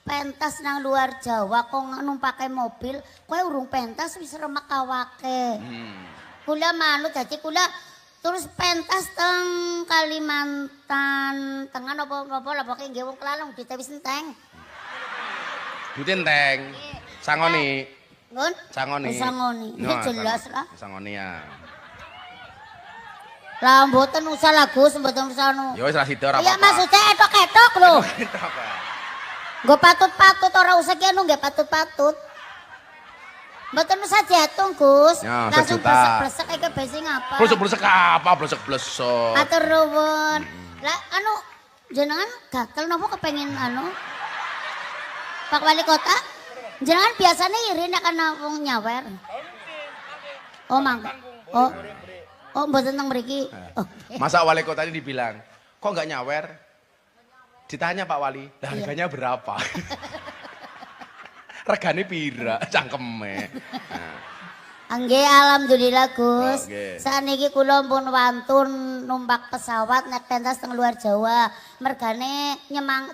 S2: Pentas nang luar Jawa kok numpake mobil, kowe urung pentas wis remek awake. Kula manut dadi kula terus pentas teng Kalimantan Tengah napa-napa lah pokoke nggih wong kelalung duit wis enteng.
S1: Ditenteng. Sangoni.
S2: Ngun?
S1: Sangoni.
S2: Sangoni.
S1: No,
S2: Jelas lah.
S1: Sangoni ya.
S2: Lah mboten usah lah Gus, mboten usah anu.
S1: Ya wis ra sida ora
S2: Ya
S1: apa-apa.
S2: maksudnya etok-etok lho. Nggo patut-patut ora usah ki anu nggih patut-patut. Mboten usah diatung Gus.
S1: Ya,
S2: Langsung
S1: sejuta.
S2: blesek-blesek iki besi ngapa?
S1: Blesek-blesek apa? Blesek-blesek.
S2: Atur nuwun. Lah anu jenengan gatel napa kepengin anu? Pak Wali Kota? Jenengan biasanya iri nek ana wong nyawer. Oh mangga. Oh. Oh, mboten teng mriki. Oke.
S1: Masa wali kota ini dibilang, kok nggak nyawer? Ditanya Pak Wali,
S2: Iya.
S1: harganya berapa? Regane pira, cangkeme.
S2: Nggih, alhamdulillah Gus.
S1: Oke.
S2: Sakniki kula pun wantun numpak pesawat nek pentas teng luar Jawa. Mergane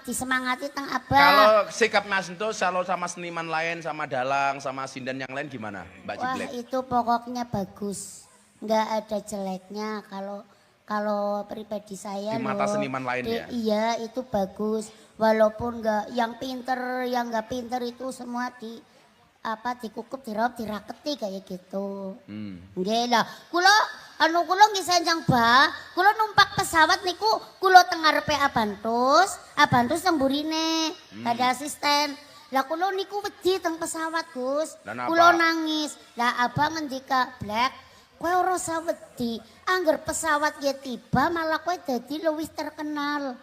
S2: disemangati teng Abah.
S1: Kalau sikap Mas Entus, kalau sama seniman lain, sama dalang, sama sindan yang lain gimana Mbak
S2: Wah,
S1: Ciblek?
S2: itu pokoknya bagus. Nggak ada jeleknya kalau pribadi saya
S1: Di mata
S2: loh.
S1: seniman lain ya?
S2: Iya, itu bagus. Walaupun nggak yang pinter, yang nggak pinter itu semua dikukup, diraup, diraketi kayak gitu. Nggih lah. Kula nggih sanjang Bah, kula numpak pesawat niku kula teng ngarepe Abantus teng mburine. Ada asisten. Lah kula niku wedi teng pesawat, Gus.
S1: Lah napa?
S2: Kula nangis. Lah Abang ngendika, "Black, kowe ora usah wedi. Angger pesawat ge tiba malah kowe dadi luwih terkenal."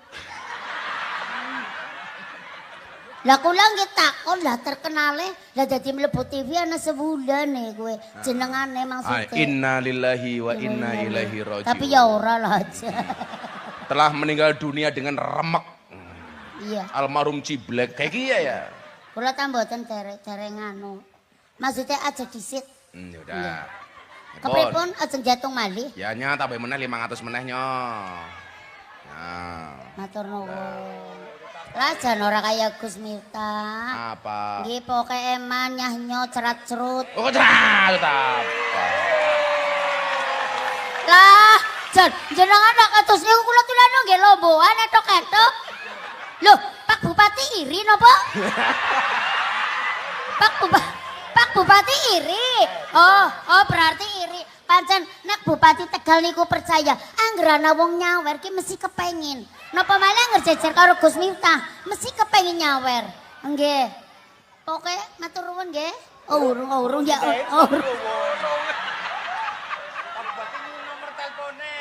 S2: Lah kula nggih takon lah terkenale lah dadi mlebu TV ana sebulan nih kowe jenengane maksudnya.
S1: Inna lillahi wa inna ilaihi raji'un.
S2: Tapi ya ora lah aja.
S1: Telah meninggal dunia dengan remek.
S2: Iya.
S1: Almarhum Ciblek kayak kia ya.
S2: Kula ta mboten derek nganu. Maksudnya aja disit.
S1: Yaudah.
S2: Iya.
S1: Ya,
S2: Kepripun aja jatuh malih.
S1: ya nya tambah meneh 500 meneh nyo. Nah.
S2: Matur nuwun. Lah jan ora kaya Gus Miftah.
S1: Apa?
S2: Nggih pokoke eman nyahnyo cerat-cerut.
S1: Oh, cerah apa?
S2: Lah, jan jenengan nak kados niku kula tulane nggih lomboan etok-etok. Loh, Pak Bupati iri napa? Pak Bupati iri. Oh berarti iri. Pancen nek Bupati Tegal niku percaya, anggerana wong nyawer ki mesti kepengin. Napa malah ngerjejer karo Gus Miftah, mesti kepengin nyawer. Nggih. Oke, matur nuwun nggih. Oh, urung ya. Oh, urung.
S3: Nomor teleponnya.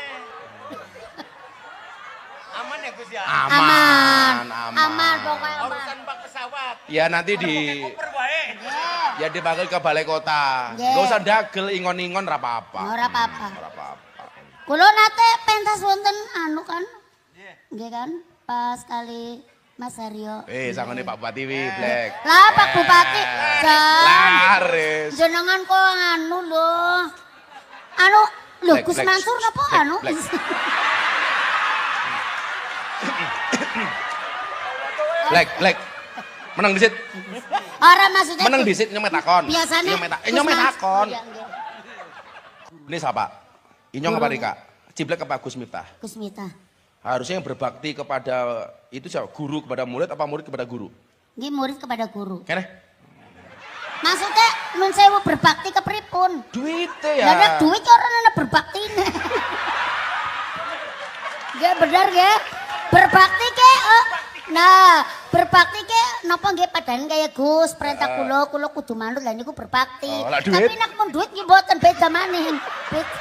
S3: Aman ya Gus ya?
S2: Aman pokoknya aman.
S3: Urusan pak pesawat.
S1: Ya nanti di
S3: Koper wae.
S2: Nggih.
S1: ya dipanggil ke balai kota.
S2: Nggih.
S1: Gak usah dagel ingon-ingon ora apa-apa.
S2: Ora apa-apa.
S1: Ora apa-apa.
S2: Kula nate pentas wonten anu kan? Nggih kan? Pas kali Mas Haryo.
S1: Sangone Pak Bupati wi, Black.
S2: Lah Pak Bupati, jan.
S1: Laris.
S2: Jenengan kok anu lho. Anu lho
S1: Black,
S2: Gus
S1: Black.
S2: Mansur napa
S1: Black,
S2: anu?
S1: Black. Black. Menang disit.
S2: Ora maksudnya
S1: Menang disit nyomet takon.
S2: Biasanya
S1: Nyomet takon.
S2: Iya, nggih.
S1: Ini siapa? Inyong apa Rika? Ciblek apa Gus Miftah?
S2: Gus Miftah.
S1: Harusnya yang berbakti kepada itu siapa? Guru kepada murid apa murid kepada guru?
S2: Nggih murid kepada guru.
S1: Kene?
S2: Maksudnya nun sewu berbakti ke pripun?
S1: Duitnya ya.
S2: Lah nek duit orang ana berbaktine. Nggih bener nggih. Berbakti ke nah, berbakti ke napa nggih padahal kaya Gus, perintah kula kudu manut lah niku berbakti.
S1: Oh, lah duit?
S2: Tapi nek mun duit nggih mboten beda maneh. Beda.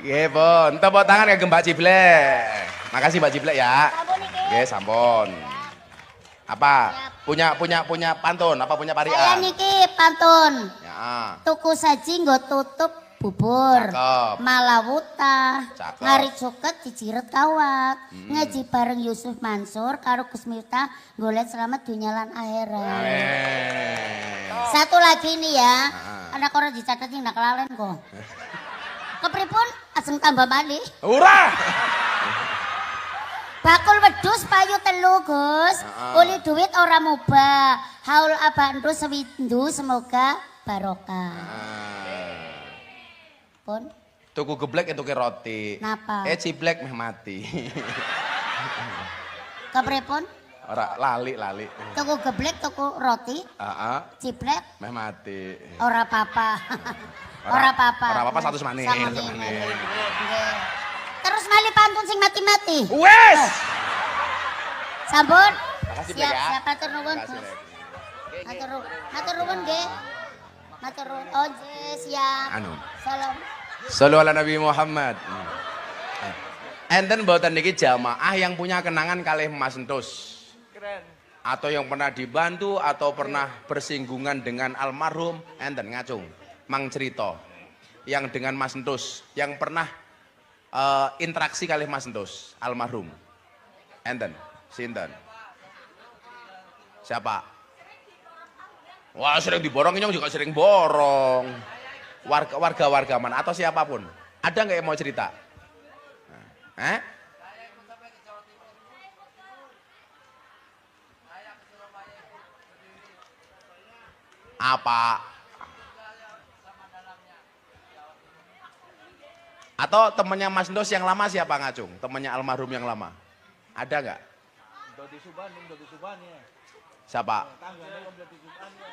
S1: Nggih, Pun. Tepuk tangan ke Mbak Ciblek. Makasih Mbak Ciblek ya.
S2: Sampun iki.
S1: Nggih, sampun. Apa? Punya pantun, apa punya
S2: Saya
S1: parian?
S2: niki pantun.
S1: Ya.
S2: Tuku saji nggo tutup bubur.
S1: Cakep.
S2: Malawuta.
S1: Cakep.
S2: Ngari cuket dijiret kawat. Ngaji bareng Yusuf Mansur karo Gus Miftah golek selamat dunia lan akhirat.
S1: Amin.
S2: Satu lagi nih ya.
S1: Ah.
S2: Anak orang dicatat yang nak kelalen kok. Kepripun aseng tambah malih.
S1: Ura.
S2: Bakul wedhus payu telu, Gus. Uli duit ora mubah. Haul abandu sewindu semoga barokah. Pun
S1: Tuku geblek itu ke roti.
S2: Napa?
S1: Ciblek meh mati.
S2: kepripun?
S1: Ora lali.
S2: Tuku geblek, tuku roti,
S1: Heeh,
S2: ciplek,
S1: meh mati.
S2: ora apa-apa. Ora apa-apa.
S1: Ora apa-apa, satu semaning.
S2: Nggih. Terus malih pantun sing mati-mati.
S1: Wes.
S2: Sampun?
S1: Makasih, Blek,
S2: Siap,
S1: ya.
S2: siap matur nuwun.
S1: Makasih, Blek.
S2: Matur nuwun nggih. Matur nuwun. Oh, nggih, siap.
S1: Anu.
S2: Salam.
S1: Sallu ala Nabi Muhammad. Enten mboten niki jamaah yang punya kenangan kalih Mas Entus.
S3: Keren.
S1: Atau yang pernah dibantu atau pernah bersinggungan dengan almarhum enten ngacung. Mang cerita yang dengan Mas Entus yang pernah interaksi kali Mas Entus almarhum. Enten, sinten? Siapa? Wah sering diborong, Inyong juga sering borong. Warga mana atau siapapun. Ada nggak yang mau cerita? Apa? Atau temannya Mas Entus yang lama siapa Ngacung? Temannya almarhum yang lama. Ada nggak?
S4: Dodi Subhan ya.
S1: Siapa?
S4: Tanggane om Dodi Subhan ya.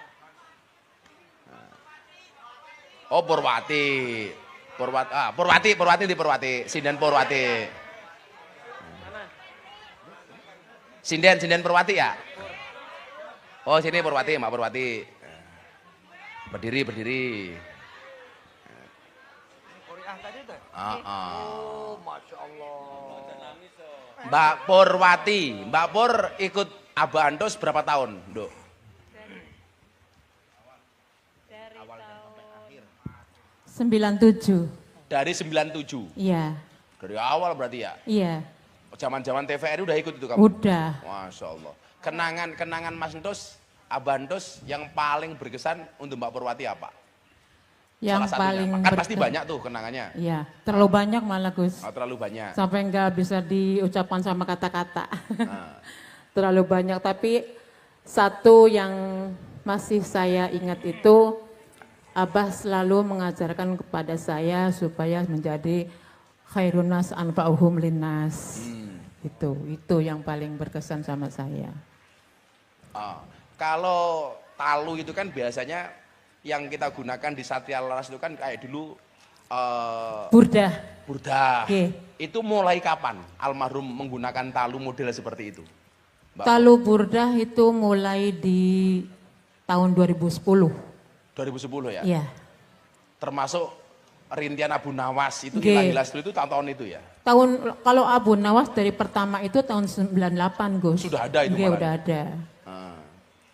S1: Oh Purwati. Purwati di Purwati. Sinden Purwati. Sinden Purwati ya? Oh sini Purwati, Mbak Purwati. Berdiri.
S4: Korea tadi tuh.
S1: Oh,
S4: Masya Allah.
S1: Mbak Purwati, Mbak Pur ikut Abah Antus berapa tahun, Dok?
S5: Dari tahun 97.
S1: Dari 97.
S5: Iya.
S1: Dari awal berarti ya?
S5: Iya.
S1: Zaman-zaman TVRI udah ikut itu kamu?
S5: Udah.
S1: Masya Allah. Kenangan Mas Antus, Abah Antus yang paling berkesan untuk Mbak Purwati apa?
S5: Yang
S1: Salah
S5: paling
S1: satunya. Kan pasti banyak tuh kenangannya.
S5: Iya, terlalu banyak malah Gus.
S1: Oh, terlalu banyak.
S5: Sampai nggak bisa diucapkan sama kata-kata.
S1: Nah.
S5: Terlalu banyak, tapi satu yang masih saya ingat itu Abah selalu mengajarkan kepada saya supaya menjadi khairun nas anfa'uhum linnas. Itu yang paling berkesan sama saya.
S1: Kalau talu itu kan biasanya yang kita gunakan di Satria Laras itu kan kayak dulu
S5: Burdah.
S1: Burdah. Itu mulai kapan almarhum menggunakan talu model seperti itu? Mbak?
S5: Talu Burdah itu mulai di tahun 2010.
S1: 2010 ya?
S5: Iya.
S1: Termasuk rintian Abu Nawas itu
S5: Nggih.
S1: hilang itu tahun itu ya?
S5: Kalau Abu Nawas dari pertama itu tahun 98 Gus.
S1: Sudah ada itu
S5: Nggih,
S1: malah?
S5: udah ada.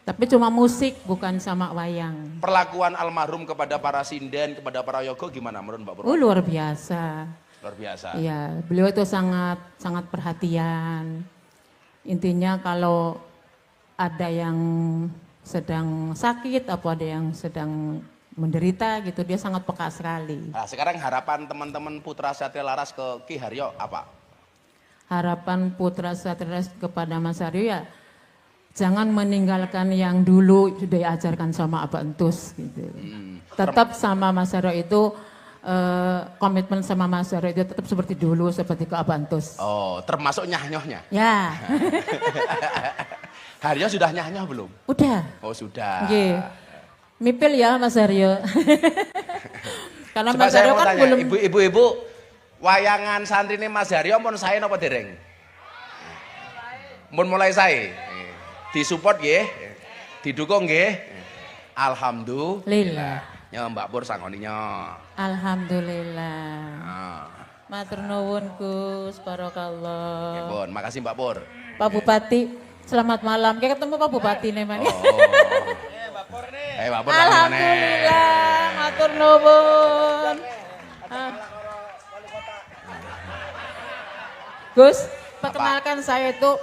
S5: Tapi cuma musik bukan sama wayang.
S1: Perlakuan almarhum kepada para sinden, kepada para yogo gimana menurut Mbak Purwati?
S5: Oh luar biasa.
S1: Luar biasa.
S5: Iya, beliau itu sangat perhatian. Intinya kalau ada yang sedang sakit atau ada yang sedang menderita gitu, dia sangat peka sekali.
S1: Nah, sekarang harapan teman-teman Putra Satria Laras ke Ki Haryo apa?
S5: Harapan Putra Satria Laras kepada Mas Haryo ya, jangan meninggalkan yang dulu sudah diajarkan sama Abah Entus gitu. Tetap sama Mas Haryo itu komitmen sama Mas Haryo itu tetap seperti dulu, seperti ke Abah Entus.
S1: Oh, termasuk nyah-nyohnya?
S5: Ya.
S1: Haryo sudah nyah-nyoh belum?
S5: Udah.
S1: Oh sudah.
S5: Nggih. Mipil ya Mas Haryo. Karena
S1: Coba
S5: Mas
S1: saya
S5: Haryo
S1: mau
S5: kan
S1: tanya,
S5: belum.
S1: ibu-ibu, wayangan santri ini Mas Haryo pun saya napa dereng? Mun mulai saya. Disupport nggih. Didukung nggih. Alhamdulillah. Ya Mbak Pur sangoninya.
S5: Alhamdulillah.
S1: Nah,
S5: Matur nuwun Gus,
S1: ya
S5: barakallah.
S1: Pun, makasih Mbak Pur.
S5: Pak Bupati, selamat malam. Kayak ketemu Pak Bupati nih man.
S1: Oh. Mbak Pur tanggung mana?
S5: Alhamdulillah, matur nuwun. Gus, perkenalkan saya itu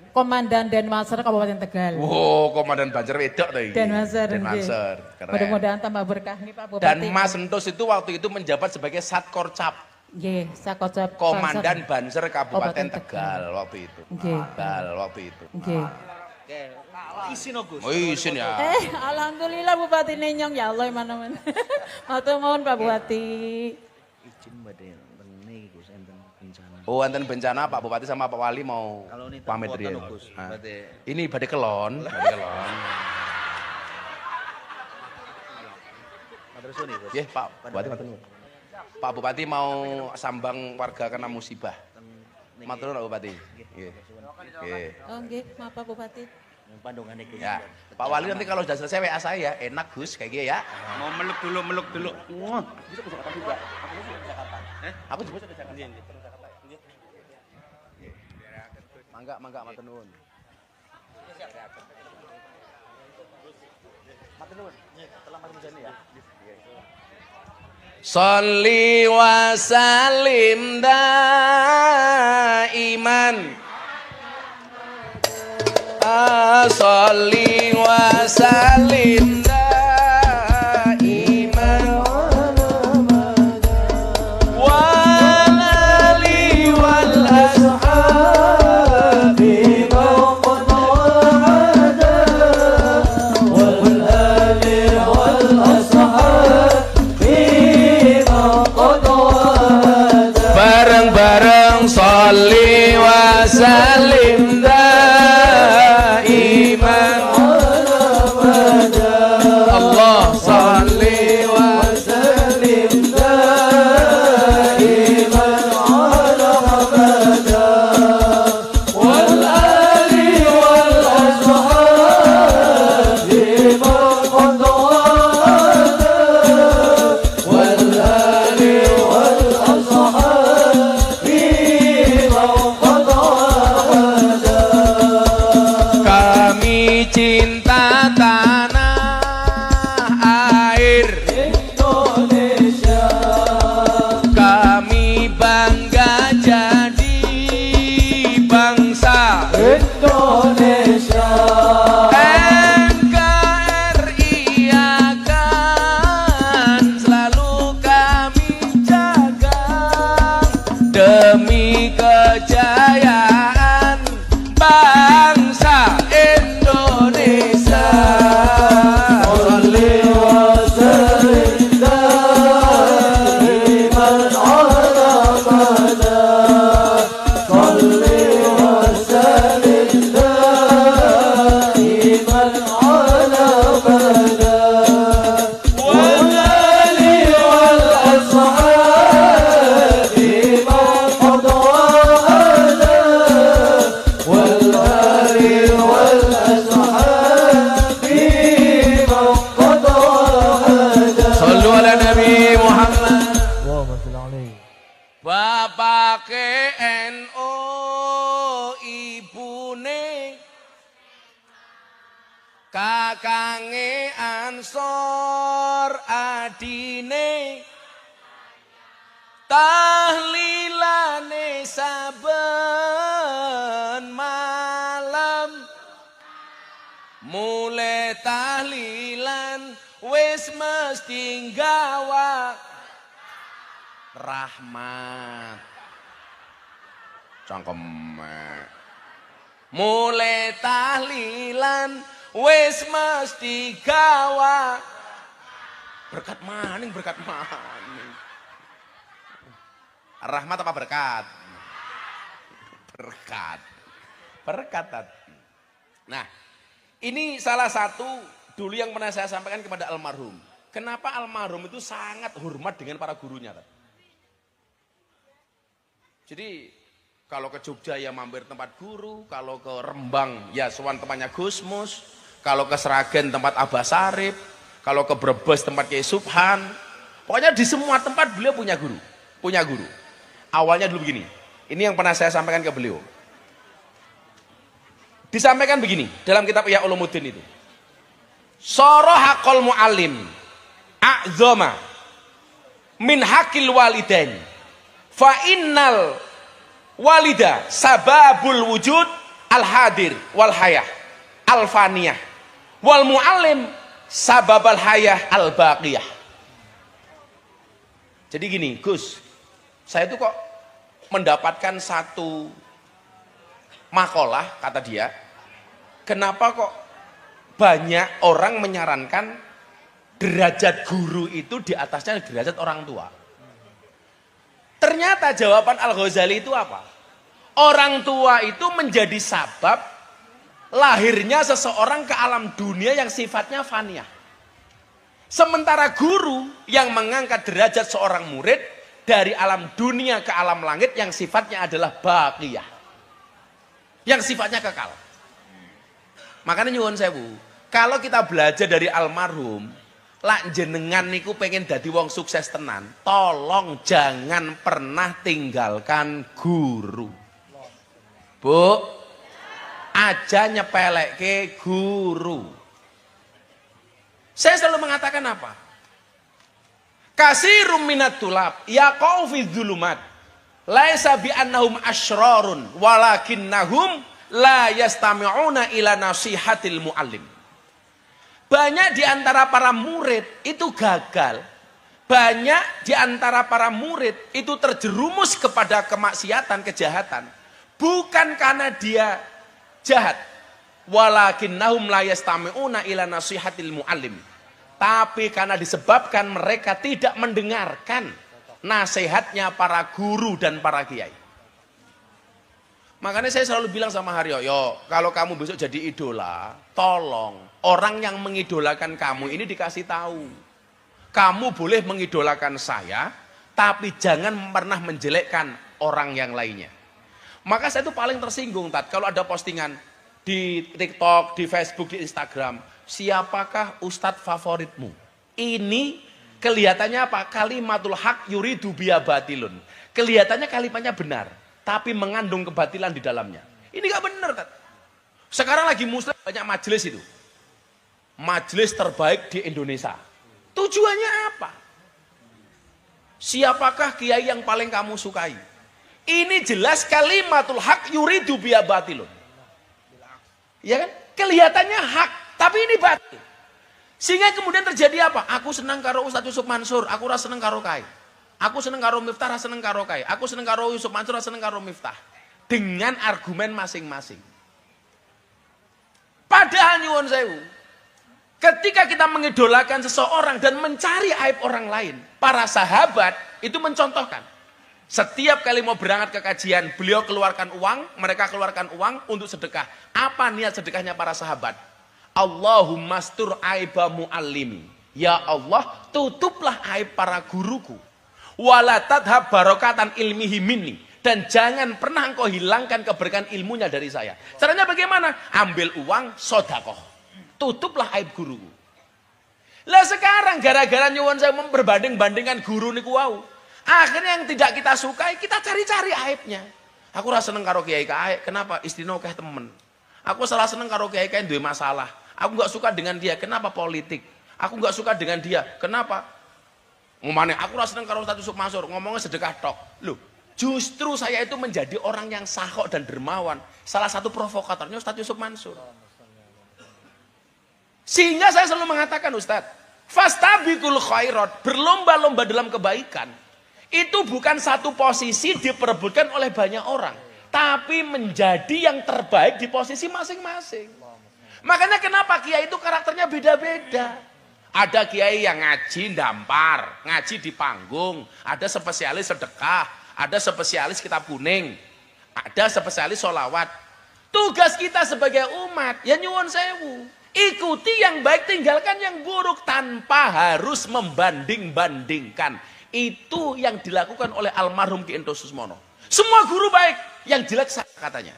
S5: Komandan Denmaser Kabupaten Tegal.
S1: Wow, Komandan Banser wedok tuh.
S5: Denmaser.
S1: Denmaser. Keren.
S5: Mudah-mudahan tambah berkah nih Pak Bupati.
S1: Dan Mas Entus itu waktu itu menjabat sebagai Satkorcap.
S5: Nggih, sakocap
S1: Komandan Banser Kabupaten
S5: Kabupaten
S1: Tegal waktu itu.
S5: Nggih.
S1: Tegal waktu itu.
S5: Nggih.
S4: Isin Gus.
S1: Oh izin ya.
S5: Alhamdulillah Bupati Nenyong ya Allah mana-mana. Matur nuwun Pak Bupati.
S4: Izin badhe rene Gus enten bencana.
S1: Oh enten bencana Pak Bupati sama Pak Wali mau
S4: Kalau ini
S1: pamit
S4: tempotan,
S1: riyen.
S4: Gus.
S1: Nah,
S4: Badhe-
S1: Ini badai kelon, badai kelon.
S4: Matur suwun Gus.
S1: Nggih, Pak Bupati matur nuwun. Pak Bupati mau sambang warga kena musibah. Matur nuwun Pak Bupati. Nggih. Nggih.
S5: Oh nggih, maaf Pak Bupati.
S4: Pandungane Gus.
S1: Ya, Pak Wali nanti kalau sudah selesai WA saya, enak Gus kayak gini ya.
S3: Mau meluk dulu.
S1: Bisa ke Jakarta juga. Aku juga ke Jakarta. Mangga matur nuwun. Sholli wa salim daiman. Sholli wa salim daiman. Wal ali wal ashabi mawqad wa'ada. Wal ali wal ashabi mawqad wa'ada. Bareng-bareng sholli wa salim daiman. Allah sholli wa salim daiman ala abada. Wal ali wal ashabi mawqad wa'ada. Wal ali wal ashabi mawqad wa'ada. Kami cinta tanah air Indonesia. Kami bangga jadi bangsa Indonesia. NKRI akan selalu kami jaga demi kejayaan bangsa Indonesia. Sholli wa sallim daiman ala abada. Sholli wa sallim daiman ala abada. Wal ali wal ashabi mawqad wa'ada. Wal ali wal ashabi mawqad wa'ada. Shallu ala Nabi Muhammad. Bapak NU, ibune kakange Ansor, adine tahlilane saben malam. Mulai tahlilan wis mesti nggawa rahmat cangkem. Mulai tahlilan wis mesti gawa berkat maning, berkat maning. Rahmat apa berkat? Berkat. Berkat. Nah, ini salah satu dulu yang pernah saya sampaikan kepada almarhum. Kenapa almarhum itu sangat hormat dengan para gurunya? Jadi kalau ke Jogja ya mampir tempat guru, kalau ke Rembang ya sowan tempatnya Gus Mus, kalau ke Sragen tempat Abah Sarip, kalau ke Brebes tempat Kiai Subhan. Pokoknya di semua tempat beliau punya guru, punya guru. Awalnya dulu begini, ini yang pernah saya sampaikan ke beliau. Disampaikan begini dalam kitab Ihya Ulumuddin itu. Sorohaqol mu'allim a'zoma min hakil walidain fa innal walida sababul wujud al hadir wal hayah al faniyah wal mu'allim sababal hayah al baqiyah. Jadi gini Gus, saya itu kok mendapatkan satu makalah, kata dia, kenapa kok banyak orang menyarankan derajat guru itu di atasnya derajat orang tua. Ternyata jawaban Al-Ghazali itu apa? Orang tua itu menjadi sabab lahirnya seseorang ke alam dunia yang sifatnya faniyah. Sementara guru yang mengangkat derajat seorang murid dari alam dunia ke alam langit yang sifatnya adalah baqiyah, yang sifatnya kekal. Makanya nyuwun sewu, kalau kita belajar dari almarhum, lak jenengan niku pengen dadi wong sukses tenan, tolong jangan pernah tinggalkan guru. Bu, aja nyepelekke guru. Saya selalu mengatakan apa? Kasirum minat tulab yaqau fi dzulumat laisa bi annahum asyrarun walakinnahum la yastami'una ila nasihatil muallim. Banyak di antara para murid itu gagal. Banyak di antara para murid itu terjerumus kepada kemaksiatan, kejahatan. Bukan karena dia jahat. Walakinnahum la yastami'una ila nasihatil muallim. Tapi karena disebabkan mereka tidak mendengarkan nasihatnya para guru dan para kiai. Makanya saya selalu bilang sama Haryo, yo kalau kamu besok jadi idola, tolong orang yang mengidolakan kamu ini dikasih tahu. Kamu boleh mengidolakan saya, tapi jangan pernah menjelekkan orang yang lainnya. Maka saya itu paling tersinggung, Tat, kalau ada postingan di TikTok, di Facebook, di Instagram, siapakah ustadz favoritmu? Ini kelihatannya apa? Kalimatul haq yuridu biya batilun. Kelihatannya kalimatnya benar, tapi mengandung kebatilan di dalamnya. Ini gak benar, Tat. Sekarang lagi muslim banyak majelis itu. Majelis terbaik di Indonesia. Tujuannya apa? Siapakah kiai yang paling kamu sukai? Ini jelas kalimatul haq yuridu biya batilun. Ya kan? Kelihatannya hak, tapi ini batil. Sehingga kemudian terjadi apa? Aku senang karo Ustadz Yusuf Mansur, aku rasa senang karo Kai. Aku senang karo Miftah, rasa senang karo Kai. Aku senang karo Yusuf Mansur, rasa senang karo Miftah. Dengan argumen masing-masing. Padahal nyuwun sewu, ketika kita mengidolakan seseorang dan mencari aib orang lain, para sahabat itu mencontohkan. Setiap kali mau berangkat ke kajian, beliau keluarkan uang, mereka keluarkan uang untuk sedekah. Apa niat sedekahnya para sahabat? Allahumma stur aiba muallimi. Ya Allah, tutuplah aib para guruku. Wala tadhab barokatan ilmihi minni. Dan jangan pernah engkau hilangkan keberkahan ilmunya dari saya. Caranya bagaimana? Ambil uang, sodakoh. Tutuplah aib guruku. Lah sekarang gara-gara nyuwun saya memperbanding-bandingkan guru niku wau. Akhirnya yang tidak kita sukai, kita cari-cari aibnya. Aku rasa seneng karo kiai kae, kenapa? Istrino keh temen. Aku salah seneng karo kiai kae duwe masalah. Aku nggak suka dengan dia, kenapa politik? Aku nggak suka dengan dia, kenapa? Ngomongnya, aku rasa seneng karo Ustadz Yusuf Mansur, ngomongnya sedekah tok. Loh, justru saya itu menjadi orang yang sahok dan dermawan. Salah satu provokatornya Ustadz Yusuf Mansur. Sehingga saya selalu mengatakan, Ustadz, fastabiqul khairat, berlomba-lomba dalam kebaikan. Itu bukan satu posisi diperebutkan oleh banyak orang, tapi menjadi yang terbaik di posisi masing-masing. Makanya kenapa kiai itu karakternya beda-beda. Ada kiai yang ngaji dampar, ngaji di panggung, ada spesialis sedekah, ada spesialis kitab kuning, ada spesialis sholawat. Tugas kita sebagai umat, ya nyuwun sewu, ikuti yang baik, tinggalkan yang buruk tanpa harus membanding-bandingkan. Itu yang dilakukan oleh almarhum Ki Ento Susmono. Semua guru baik, yang jelek saya katanya.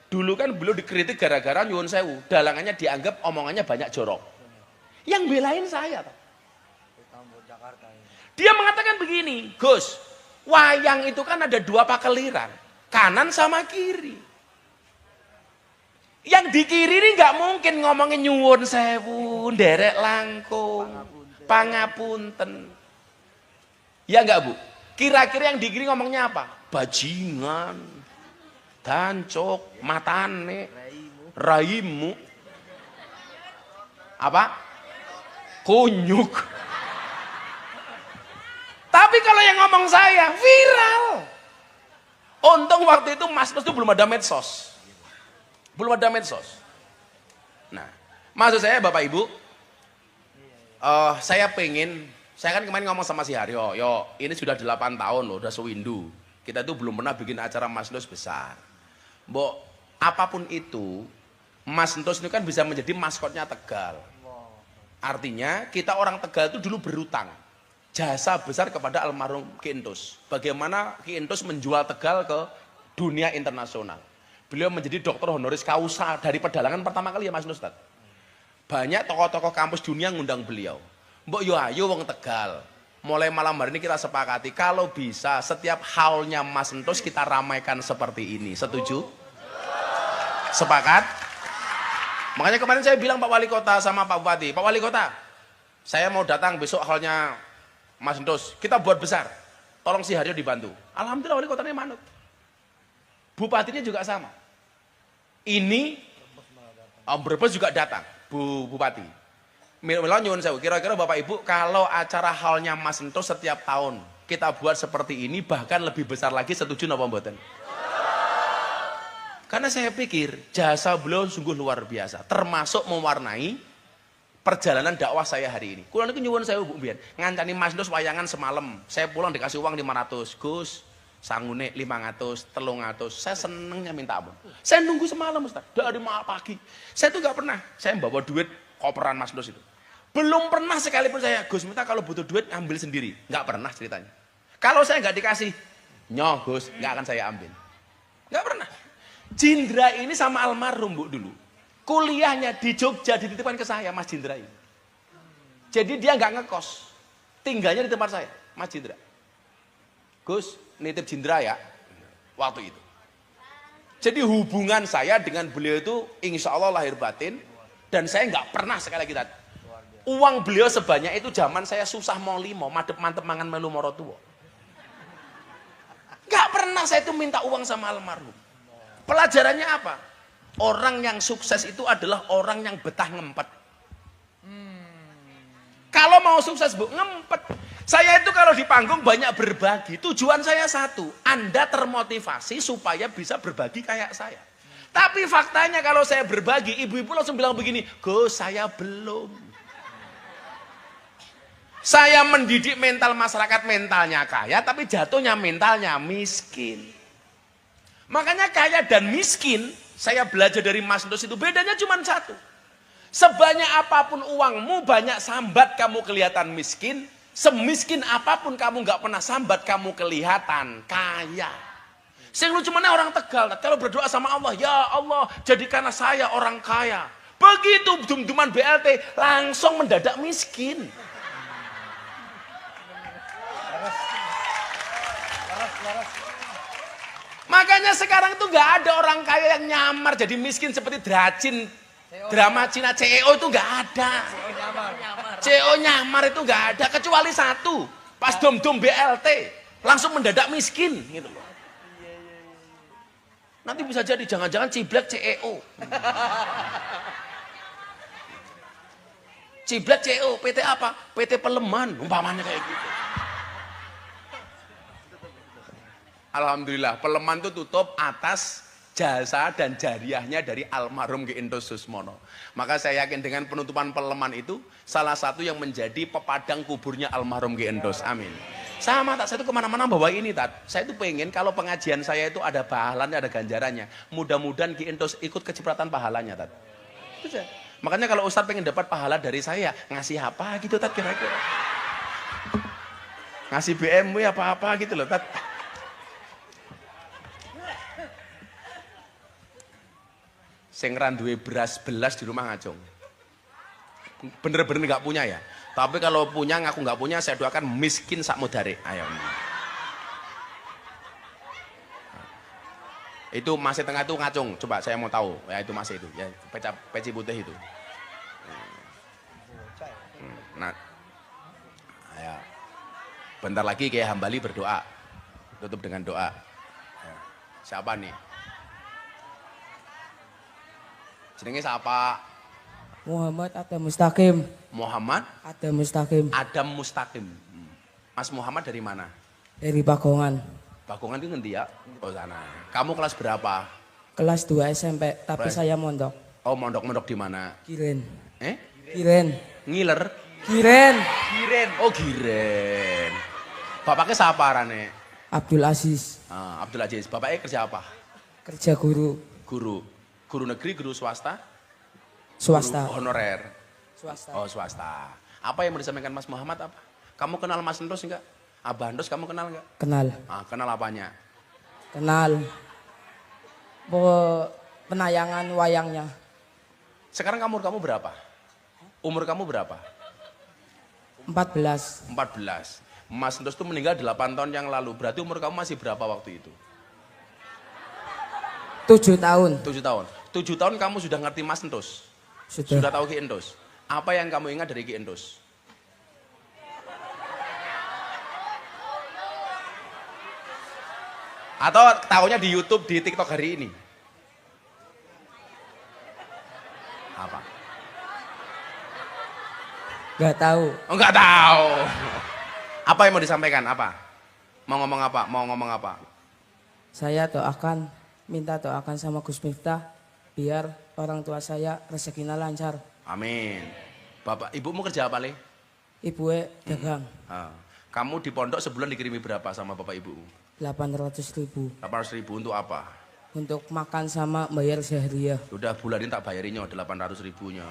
S1: Dulu kan beliau dikritik gara-gara nyuwun sewu, dalangannya dianggap omongannya banyak jorok. Yang belain saya. Dia mengatakan begini, Gus, wayang itu kan ada dua pakeliran, kanan sama kiri. Yang di kiri ini nggak mungkin ngomongin nyuwun sewu, nderek langkung, pangapunten. Ya enggak Bu? Kira-kira yang di kiri ngomongnya apa? Bajingan, dancok, matane, raimu. Apa? Kunyuk. Tapi kalau yang ngomong saya, viral. Untung waktu itu Mas itu belum ada medsos. Belum ada medsos. Nah, maksud saya Bapak Ibu, saya kan kemarin ngomong sama si Haryo, yo ini sudah 8 tahun loh, udah sewindu. Kita itu belum pernah bikin acara Mas Entus besar. Mbok, apapun itu, Mas Entus itu kan bisa menjadi maskotnya Tegal. Artinya kita orang Tegal itu dulu berutang jasa besar kepada almarhum Ki Entus. Bagaimana Ki Entus menjual Tegal ke dunia internasional. Beliau menjadi dokter honoris causa dari pedalangan pertama kali ya Mas Entus. Banyak tokoh-tokoh kampus dunia ngundang beliau. Mbok yo ayo wong Tegal. Mulai malam hari ini kita sepakati kalau bisa setiap haulnya Mas Entus kita ramaikan seperti ini. Setuju? Sepakat? Makanya kemarin saya bilang Pak Wali Kota sama Pak Bupati, Pak Wali Kota, saya mau datang besok halnya Mas Endos, kita buat besar. Tolong si Haryo dibantu. Alhamdulillah Wali Kotanya manut. Bupatinya juga sama. Ini Om Brebes juga datang, Bu Bupati. Mila nyuwun sewu, kira-kira Bapak Ibu kalau acara halnya Mas Endos setiap tahun kita buat seperti ini, bahkan lebih besar lagi, setuju napa mboten? Karena saya pikir jasa beliau sungguh luar biasa, termasuk mewarnai perjalanan dakwah saya hari ini. Kula niku nyuwun sewu Bu mbiyen, ngancani Mas Endos wayangan semalam. Saya pulang dikasih uang 500. Gus, sangune 500, 300. Saya senengnya minta ampun. Saya nunggu semalam Ustaz, dari pagi. Saya tuh gak pernah, saya bawa duit koperan Mas Endos itu. Belum pernah sekalipun saya, Gus minta kalau butuh duit ambil sendiri. Gak pernah ceritanya. Kalau saya gak dikasih, nyoh Gus, gak akan saya ambil. Gak pernah. Jindra ini sama almarhum Bu dulu. Kuliahnya di Jogja dititipkan ke saya Mas Jindra ini. Jadi dia nggak ngekos. Tinggalnya di tempat saya, Mas Jindra. Gus, nitip Jindra ya. Waktu itu. Jadi hubungan saya dengan beliau itu insya Allah lahir batin. Dan saya nggak pernah sekali lagi tadi. Uang beliau sebanyak itu zaman saya susah mau limo, madep mantep mangan melu moro tuwa. Nggak pernah saya itu minta uang sama almarhum. Pelajarannya apa? Orang yang sukses itu adalah orang yang betah ngempet. Kalau mau sukses Bu, ngempet. Saya itu kalau di panggung banyak berbagi. Tujuan saya satu, Anda termotivasi supaya bisa berbagi kayak saya. Tapi faktanya kalau saya berbagi, ibu-ibu langsung bilang begini, Gus saya belum. Saya mendidik mental masyarakat mentalnya kaya, tapi jatuhnya mentalnya miskin. Makanya kaya dan miskin, saya belajar dari Mas Endos itu bedanya cuma satu. Sebanyak apapun uangmu, banyak sambat kamu kelihatan miskin. Semiskin apapun kamu nggak pernah sambat, kamu kelihatan kaya. Sing lucu mana orang Tegal, kalau berdoa sama Allah, ya Allah jadikanlah saya orang kaya. Begitu dum-duman BLT, langsung mendadak miskin. Makanya sekarang itu nggak ada orang kaya yang nyamar jadi miskin seperti Dracin, drama Cina CEO itu nggak ada. CEO nyamar itu nggak ada kecuali satu, pas dom-dom BLT langsung mendadak miskin gitu loh. Nanti bisa jadi jangan-jangan ciblek CEO. Ciblek CEO, PT apa? PT Peleman, umpamanya kayak gitu. Alhamdulillah, Peleman itu tutup atas jasa dan jariahnya dari almarhum Ki Endos Susmono. Maka saya yakin dengan penutupan Peleman itu salah satu yang menjadi pepadang kuburnya almarhum Ki Endos. Amin. Sama tak, saya itu kemana-mana bawa ini tak. Saya itu pengen kalau pengajian saya itu ada pahalanya, ada ganjarannya. Mudah-mudahan Ki Endos ikut kecipratan pahalanya tak. Itu saja. Makanya kalau Ustadz pengen dapat pahala dari saya, ngasih apa gitu tak kira-kira. Ngasih BMW apa-apa gitu loh tak. Sing randuwe beras belas di rumah ngacung. Bener-bener nggak punya ya. Tapi kalau punya ngaku nggak punya, saya doakan miskin sak mudare. Ayo. Itu masih tengah itu ngacung. Coba saya mau tahu. Ya itu masih itu. Ya peci putih itu. Nah, ya. Bentar lagi kayak Hambali berdoa. Tutup dengan doa. Siapa nih? Jenenge siapa?
S6: Muhammad Adam Mustaqim.
S1: Muhammad
S6: Adam Mustaqim.
S1: Adam Mustaqim. Mas Muhammad dari mana?
S6: Dari Bagongan.
S1: Bagongan itu ngendi ya? Oh sana. Kamu kelas berapa?
S6: Kelas 2 SMP, tapi saya mondok.
S1: Oh mondok-mondok di mana?
S6: Kiren.
S1: Kiren. Ngiler?
S6: Kiren.
S1: Oh Giren. Bapaknya siapa Rane?
S6: Abdul Aziz.
S1: Abdul Aziz. Bapaknya kerja apa?
S6: Kerja guru.
S1: Guru negeri, guru swasta?
S6: Swasta.
S1: Guru honorer?
S6: Swasta.
S1: Oh swasta. Apa yang mau disampaikan Mas Muhammad apa? Kamu kenal Mas Endos enggak? Abah Endos kamu kenal enggak?
S6: Kenal.
S1: Kenal apanya?
S6: Kenal. Penayangan wayangnya.
S1: Sekarang umur kamu berapa? Umur kamu berapa?
S6: 14.
S1: 14. Mas Endos itu meninggal 8 tahun yang lalu. Berarti umur kamu masih berapa waktu itu?
S6: 7 tahun.
S1: 7 tahun. 7 tahun kamu sudah ngerti Mas Endos? Sudah tahu Ki Endos. Apa yang kamu ingat dari Ki Endos? Atau tahunya di YouTube, di TikTok hari ini? Apa?
S6: Gak tahu.
S1: Oh, enggak tahu. Apa yang mau disampaikan? Apa? Mau ngomong apa? Mau ngomong apa?
S6: Saya minta doakan sama Gus Miftah biar orang tua saya rezekinya lancar.
S1: Amin. Bapak, ibumu kerja apa, Le?
S6: Ibu dagang.
S1: Kamu di pondok sebulan dikirimi berapa sama bapak ibu?
S6: 800.000
S1: 800.000 untuk apa?
S6: untuk makan sama bayar sehariah.
S1: Udah bulanin tak bayarinya 800.000-nya.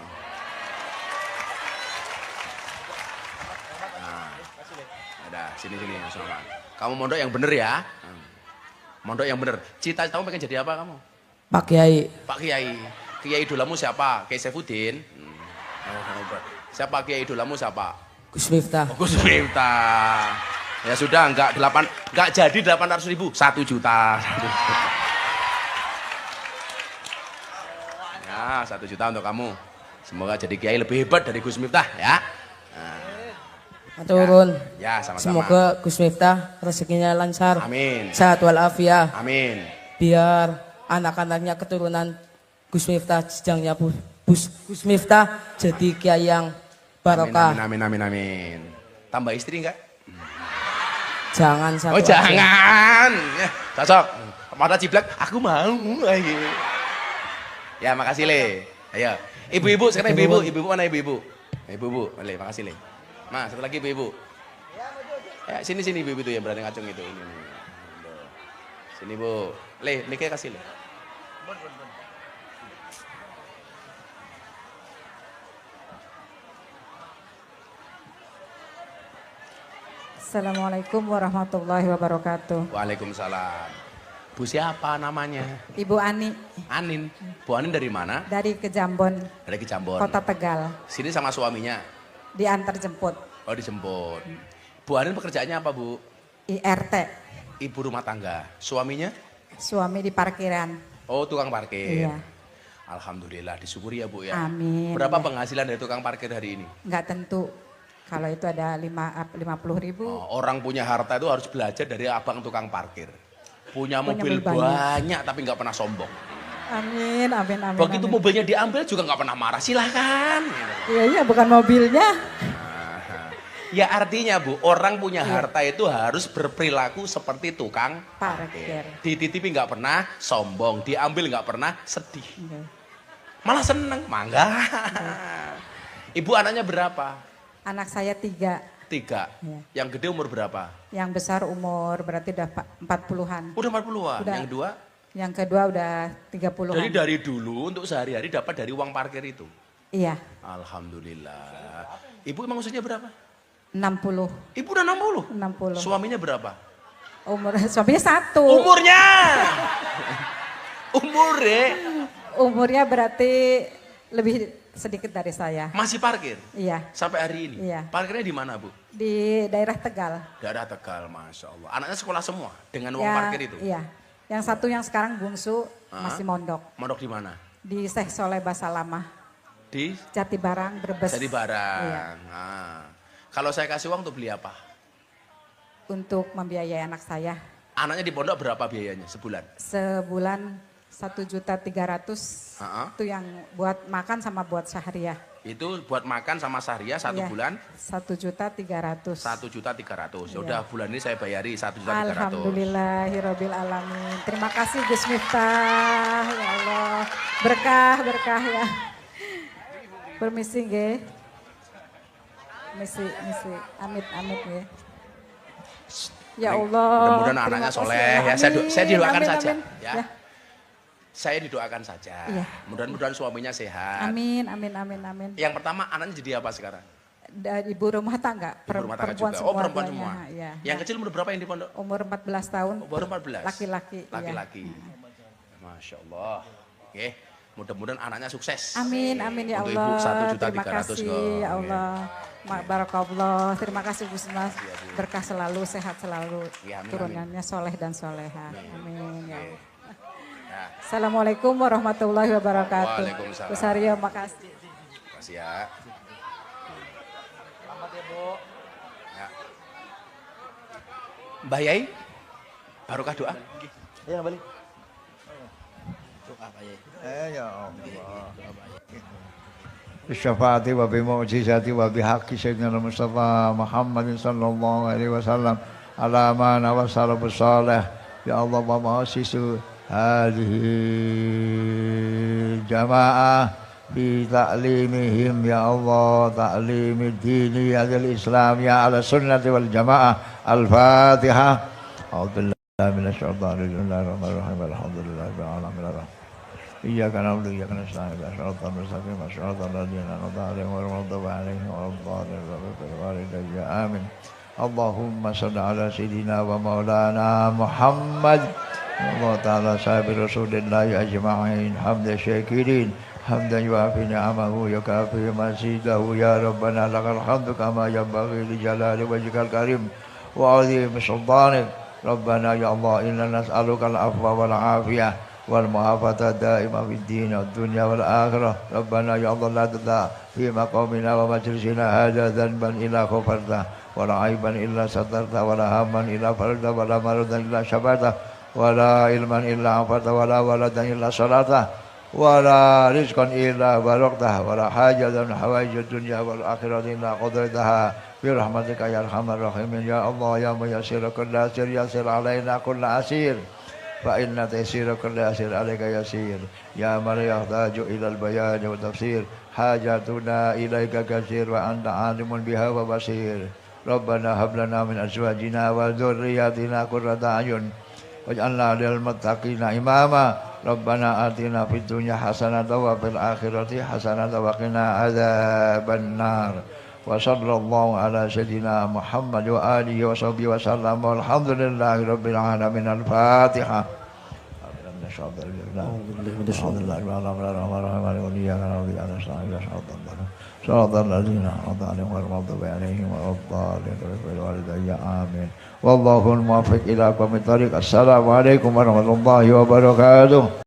S1: Nah, ada sini sama. Kamu mondok yang bener ya. Mondok yang bener. Cita-citamu pengen jadi apa kamu?
S6: Pak Kiai.
S1: Pak Kiai. Kiai idolamu siapa? Kiai Saifuddin. Siapa Kiai idolamu siapa?
S6: Gus Miftah.
S1: Oh, Gus Miftah. Ya sudah, enggak jadi 800.000, 1 juta. Ya, 1 juta untuk kamu. Semoga jadi kiai lebih hebat dari Gus Miftah ya.
S6: Turun.
S1: Ya, sama-sama.
S6: Semoga Gus Miftah rezekinya lancar.
S1: Amin.
S6: Sehat walafiat.
S1: Amin.
S6: Biar anak-anaknya keturunan Gus Miftah, jenjangnya Gus Miftah jadi kiai yang barokah.
S1: Amin. Tambah istri enggak?
S6: Jangan satu.
S1: Oh,
S6: aja.
S1: jangan. Ya, cocok. Mata ciblak, aku mau. Ya, makasih, Le. Ayo. Ibu-ibu, sekarang ibu-ibu mana ibu-ibu? Ibu-ibu, Le, makasih, Le. Mas, satu lagi ibu-ibu. Ya, sini ibu-ibu tuh yang berani ngacung itu. Ini. Sini, Bu. Le, kayak kasih, Le.
S7: Assalamualaikum warahmatullahi wabarakatuh.
S1: Waalaikumsalam. Bu siapa namanya?
S7: Ibu Ani
S1: Anin. Bu Anin dari mana?
S7: dari Kejambon,
S1: Dari Kejambon.
S7: Kota Tegal.
S1: Sini sama suaminya?
S7: Diantar jemput.
S1: Oh, dijemput. Bu Anin pekerjaannya apa, Bu?
S7: IRT.
S1: Ibu rumah tangga. Suaminya?
S7: Suami di parkiran.
S1: Oh, tukang parkir.
S7: Iya.
S1: Alhamdulillah, disyukuri ya, Bu ya.
S7: Amin.
S1: Berapa
S7: Ya.
S1: penghasilan dari tukang parkir hari ini?
S7: Nggak tentu. Kalau itu ada 50.000.
S1: Oh, orang punya harta itu harus belajar dari abang tukang parkir. Punya
S7: Punya
S1: mobil
S7: mobil
S1: banyak tapi nggak pernah sombong.
S7: Amin.
S1: Begitu
S7: Amin.
S1: mobilnya diambil juga nggak pernah marah. Silahkan.
S7: Iya, bukan mobilnya.
S1: Ya artinya, Bu, orang punya harta itu harus berperilaku seperti tukang
S7: Parkir.
S1: dititipi nggak pernah sombong, diambil nggak pernah sedih.
S7: Oke.
S1: Malah seneng, mangga. Ibu anaknya berapa?
S7: Anak saya 3.
S1: 3.
S7: Iya.
S1: Yang gede umur berapa?
S7: Yang besar umur berarti udah 40-an.
S1: Udah 40-an.
S7: Udah.
S1: Yang dua?
S7: Yang kedua udah 30-an.
S1: Jadi dari dulu untuk sehari-hari dapat dari uang parkir itu?
S7: Iya,
S1: Alhamdulillah. Ibu emang usianya berapa?
S7: 60.
S1: Ibu udah 60?
S7: 60.
S1: Suaminya berapa?
S7: Suaminya 1.
S1: Umurnya? Umurnya?
S7: Umurnya berarti lebih sedikit dari saya.
S1: Masih parkir?
S7: Iya,
S1: Sampai hari ini?
S7: Iya.
S1: Parkirnya di mana, Bu?
S7: di daerah Tegal.
S1: Daerah Tegal, Masya Allah. Anaknya sekolah semua dengan uang
S7: Ya,
S1: parkir itu?
S7: Iya. Yang satu yang sekarang bungsu masih mondok.
S1: Mondok di mana?
S7: Di Syekh Soleh Basalamah.
S1: Di
S7: Jatibarang, Brebes.
S1: Jadi barang.
S7: Iya.
S1: Nah, kalau saya kasih uang untuk beli apa?
S7: Untuk membiayai anak saya.
S1: Anaknya di pondok berapa biayanya sebulan?
S7: Sebulan 1.300.000. Itu yang buat makan sama buat syahriah.
S1: Itu buat makan sama Sahria 1
S7: Iya,
S1: bulan
S7: 1.300.000.
S1: 1.300.000. Ya
S7: Iya.
S1: udah bulan ini saya bayari 1.300.000.
S7: Alhamdulillahirabbil alamin. Terima kasih Gus Miftah. Ya Allah. Berkah ya. Permisi nggih. Misi. Amit nggih. Ya Allah.
S1: Mudah-mudahan
S7: terima
S1: anaknya
S7: kasih.
S1: soleh ya.
S7: Amin,
S1: Saya didoakan
S7: amin,
S1: saja.
S7: amin.
S1: Ya. Saya didoakan saja.
S7: Iya.
S1: Mudah-mudahan suaminya sehat.
S7: Amin.
S1: Yang pertama anaknya jadi apa sekarang?
S7: Ibu rumah tangga.
S1: Ibu rumah tangga
S7: Perempuan
S1: juga. Oh, perempuan semua.
S7: Ya,
S1: Yang kecil umur berapa yang di pondok?
S7: umur 14 tahun.
S1: Oh, baru 14.
S7: Laki-laki. Iya.
S1: Laki-laki. Masya Allah. Oke. Mudah-mudahan anaknya sukses.
S7: Amin ya
S1: Untuk Ibu
S7: Allah.
S1: 1.300.000
S7: Terima kasih ya Allah. Barakallah. Terima kasih Gus Mas. Berkah selalu, sehat selalu.
S1: Ya, amin,
S7: Turunannya soleh dan soleha. Amin ya Allah.
S1: Ya.
S7: Assalamualaikum warahmatullahi wabarakatuh.
S1: Waalaikumsalam.
S7: Gus Aryo, makasih.
S1: Makasih ya.
S6: Selamat ya, Bu.
S1: Ya. Mbah Yai, barokah doa.
S4: Ya balik.
S1: Doa Pak Yai.
S8: Ya Allah. Bisyafaati wa bimu'jizati wa bihaqqi sayyidina Mustafa Muhammadin sallallahu alaihi wasallam ala ma nawasala bisalih ya Allah wa ma'asisu hadhihi jamaah fi ta'limihim ya Allah ta'limid dini al islam ya ala sunnati wal jamaah al-fatihah a'udzubillahi minasyaitonir rajim alhamdulillahi rabbil alamin إياك نعبد وإياك نستعين صراط المستقيم صراط الذين أنعمت عليهم غير المغضوب عليهم ولا الضالين والدي آمين اللهم صل على سيدنا ومولانا محمد الله تعالى صاحب رسول الله أجمعين حمد الشاكرين حمدا يوافي نعمه يكافي مزيده يا ربنا لك الحمد كما ينبغي لجلال وجهك الكريم وعظيم سلطانك ربنا يا الله إنا نسألك العفو والعافية والمعافاة الدائمة في الدين والدنيا والآخرة ربنا يا الله لا تدع في مقامنا ومجلسنا هذا ذنبا إلا غفرته ولا عيبا إلا سترته ولا هما إلا فرجته ولا مرضا إلا شفيته ولا علما إلا عفرته ولا ولدا إلا صلاته ولا رزقا إلا باركته ولا حاجة من حوائج الدنيا والآخرة إلا قضيتها برحمتك يا أرحم الراحمين يا الله يا ميسر كل عسير يسر علينا كل عسير فإن تيسير كل عسير عليك يسير يا من يحتاج إلى البيان والتفسير حاجاتنا إليك كثير وأنت عالم بها وبصير ربنا هب لنا من أزواجنا وذرياتنا قرة أعين واجعلنا للمتقين إماما ربنا آتنا في الدنيا حسنة وفي الآخرة حسنة وقنا عذاب النار وصلى الله على سيدنا محمد وآله وصحبه وسلم والحمد لله رب العالمين الفاتحة صراط الذين أنعمت عليهم غير المغضوب عليهم ولا الضالين آمين والله الموفق إلى أقوم الطريق السلام عليكم ورحمة الله وبركاته.